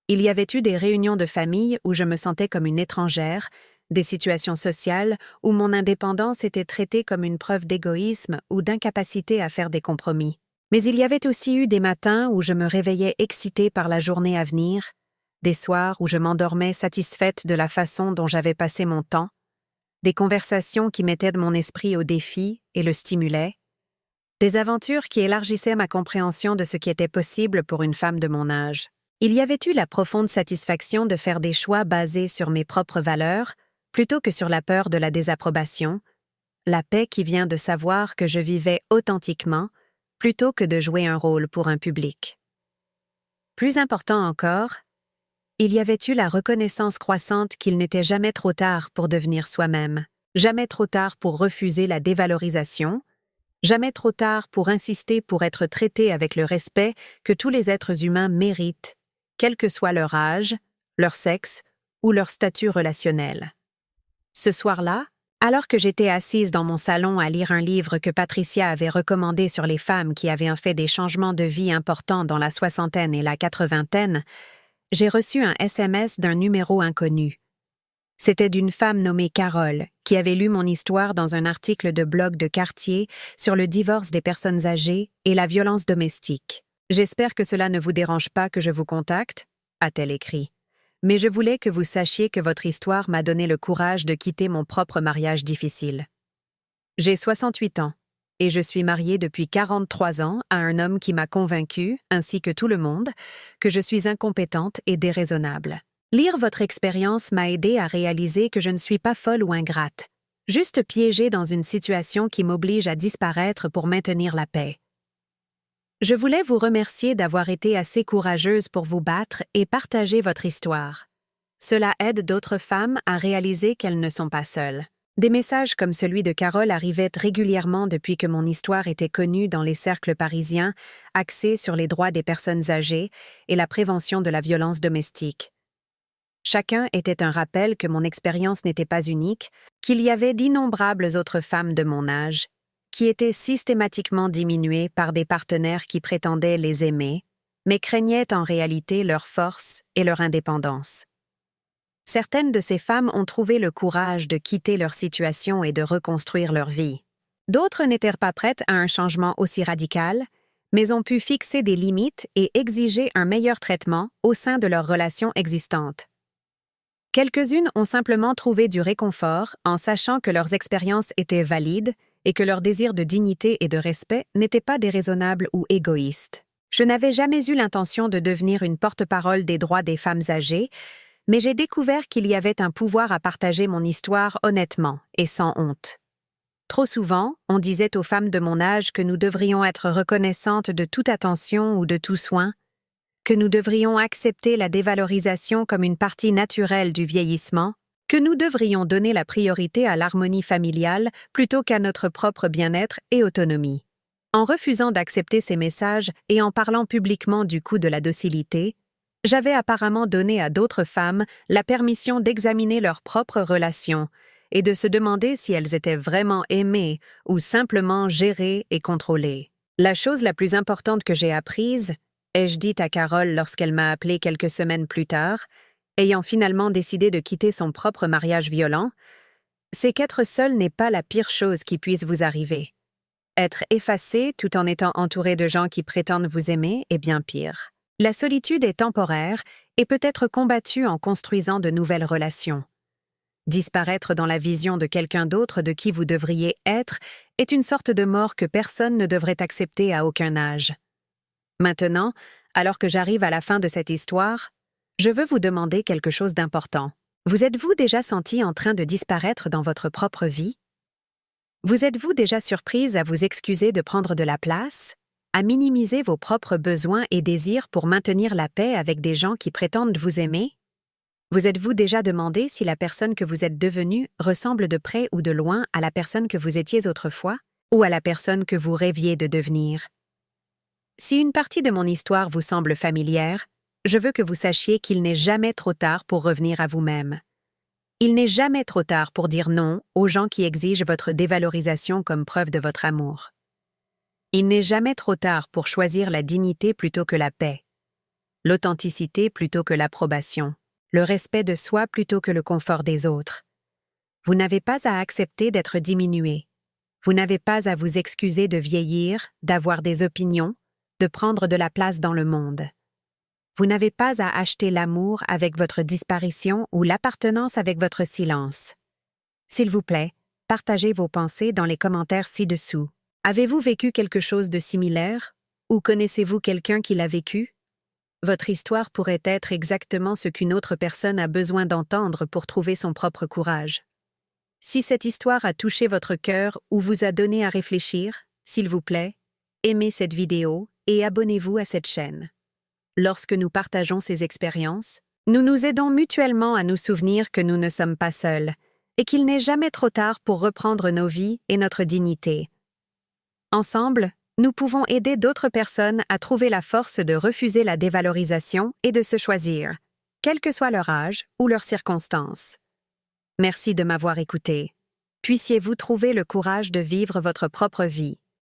Il y avait eu des réunions de famille où je me sentais comme une étrangère, des situations sociales où mon indépendance était traitée comme une preuve d'égoïsme ou d'incapacité à faire des compromis. Mais il y avait aussi eu des matins où je me réveillais excitée par la journée à venir, des soirs où je m'endormais satisfaite de la façon dont j'avais passé mon temps, des conversations qui mettaient de mon esprit au défi et le stimulaient, des aventures qui élargissaient ma compréhension de ce qui était possible pour une femme de mon âge. Il y avait eu la profonde satisfaction de faire des choix basés sur mes propres valeurs, plutôt que sur la peur de la désapprobation, la paix qui vient de savoir que je vivais authentiquement, plutôt que de jouer un rôle pour un public. Plus important encore, il y avait eu la reconnaissance croissante qu'il n'était jamais trop tard pour devenir soi-même, jamais trop tard pour refuser la dévalorisation, jamais trop tard pour insister pour être traité avec le respect que tous les êtres humains méritent, quel que soit leur âge, leur sexe ou leur statut relationnel. Ce soir-là, alors que j'étais assise dans mon salon à lire un livre que Patricia avait recommandé sur les femmes qui avaient fait des changements de vie importants dans la soixantaine et la quatre-vingtaine, j'ai reçu un SMS d'un numéro inconnu. C'était d'une femme nommée Carole, qui avait lu mon histoire dans un article de blog de quartier sur le divorce des personnes âgées et la violence domestique. « J'espère que cela ne vous dérange pas que je vous contacte », a-t-elle écrit. « Mais je voulais que vous sachiez que votre histoire m'a donné le courage de quitter mon propre mariage difficile. J'ai 68 ans, et je suis mariée depuis 43 ans à un homme qui m'a convaincue, ainsi que tout le monde, que je suis incompétente et déraisonnable. Lire votre expérience m'a aidée à réaliser que je ne suis pas folle ou ingrate, juste piégée dans une situation qui m'oblige à disparaître pour maintenir la paix. Je voulais vous remercier d'avoir été assez courageuse pour vous battre et partager votre histoire. Cela aide d'autres femmes à réaliser qu'elles ne sont pas seules. Des messages comme celui de Carole arrivaient régulièrement depuis que mon histoire était connue dans les cercles parisiens, axés sur les droits des personnes âgées et la prévention de la violence domestique. Chacun était un rappel que mon expérience n'était pas unique, qu'il y avait d'innombrables autres femmes de mon âge, qui étaient systématiquement diminuées par des partenaires qui prétendaient les aimer, mais craignaient en réalité leur force et leur indépendance. Certaines de ces femmes ont trouvé le courage de quitter leur situation et de reconstruire leur vie. D'autres n'étaient pas prêtes à un changement aussi radical, mais ont pu fixer des limites et exiger un meilleur traitement au sein de leurs relations existantes. Quelques-unes ont simplement trouvé du réconfort en sachant que leurs expériences étaient valides et que leur désir de dignité et de respect n'était pas déraisonnable ou égoïste. Je n'avais jamais eu l'intention de devenir une porte-parole des droits des femmes âgées, mais j'ai découvert qu'il y avait un pouvoir à partager mon histoire honnêtement et sans honte. Trop souvent, on disait aux femmes de mon âge que nous devrions être reconnaissantes de toute attention ou de tout soin, que nous devrions accepter la dévalorisation comme une partie naturelle du vieillissement, que nous devrions donner la priorité à l'harmonie familiale plutôt qu'à notre propre bien-être et autonomie. En refusant d'accepter ces messages et en parlant publiquement du coût de la docilité, j'avais apparemment donné à d'autres femmes la permission d'examiner leurs propres relations et de se demander si elles étaient vraiment aimées ou simplement gérées et contrôlées. La chose la plus importante que j'ai apprise, ai-je dit à Carole lorsqu'elle m'a appelé quelques semaines plus tard, ayant finalement décidé de quitter son propre mariage violent, c'est qu'être seule n'est pas la pire chose qui puisse vous arriver. Être effacé tout en étant entouré de gens qui prétendent vous aimer est bien pire. La solitude est temporaire et peut être combattue en construisant de nouvelles relations. Disparaître dans la vision de quelqu'un d'autre de qui vous devriez être est une sorte de mort que personne ne devrait accepter à aucun âge. Maintenant, alors que j'arrive à la fin de cette histoire, je veux vous demander quelque chose d'important. Vous êtes-vous déjà senti en train de disparaître dans votre propre vie? Vous êtes-vous déjà surprise à vous excuser de prendre de la place, à minimiser vos propres besoins et désirs pour maintenir la paix avec des gens qui prétendent vous aimer? Vous êtes-vous déjà demandé si la personne que vous êtes devenue ressemble de près ou de loin à la personne que vous étiez autrefois, ou à la personne que vous rêviez de devenir? Si une partie de mon histoire vous semble familière, je veux que vous sachiez qu'il n'est jamais trop tard pour revenir à vous-même. Il n'est jamais trop tard pour dire non aux gens qui exigent votre dévalorisation comme preuve de votre amour. Il n'est jamais trop tard pour choisir la dignité plutôt que la paix, l'authenticité plutôt que l'approbation, le respect de soi plutôt que le confort des autres. Vous n'avez pas à accepter d'être diminué. Vous n'avez pas à vous excuser de vieillir, d'avoir des opinions, de prendre de la place dans le monde. Vous n'avez pas à acheter l'amour avec votre disparition ou l'appartenance avec votre silence. S'il vous plaît, partagez vos pensées dans les commentaires ci-dessous. Avez-vous vécu quelque chose de similaire? Ou connaissez-vous quelqu'un qui l'a vécu? Votre histoire pourrait être exactement ce qu'une autre personne a besoin d'entendre pour trouver son propre courage. Si cette histoire a touché votre cœur ou vous a donné à réfléchir, s'il vous plaît, aimez cette vidéo et abonnez-vous à cette chaîne. Lorsque nous partageons ces expériences, nous nous aidons mutuellement à nous souvenir que nous ne sommes pas seuls et qu'il n'est jamais trop tard pour reprendre nos vies et notre dignité. Ensemble, nous pouvons aider d'autres personnes à trouver la force de refuser la dévalorisation et de se choisir, quel que soit leur âge ou leurs circonstances. Merci de m'avoir écouté. Puissiez-vous trouver le courage de vivre votre propre vie.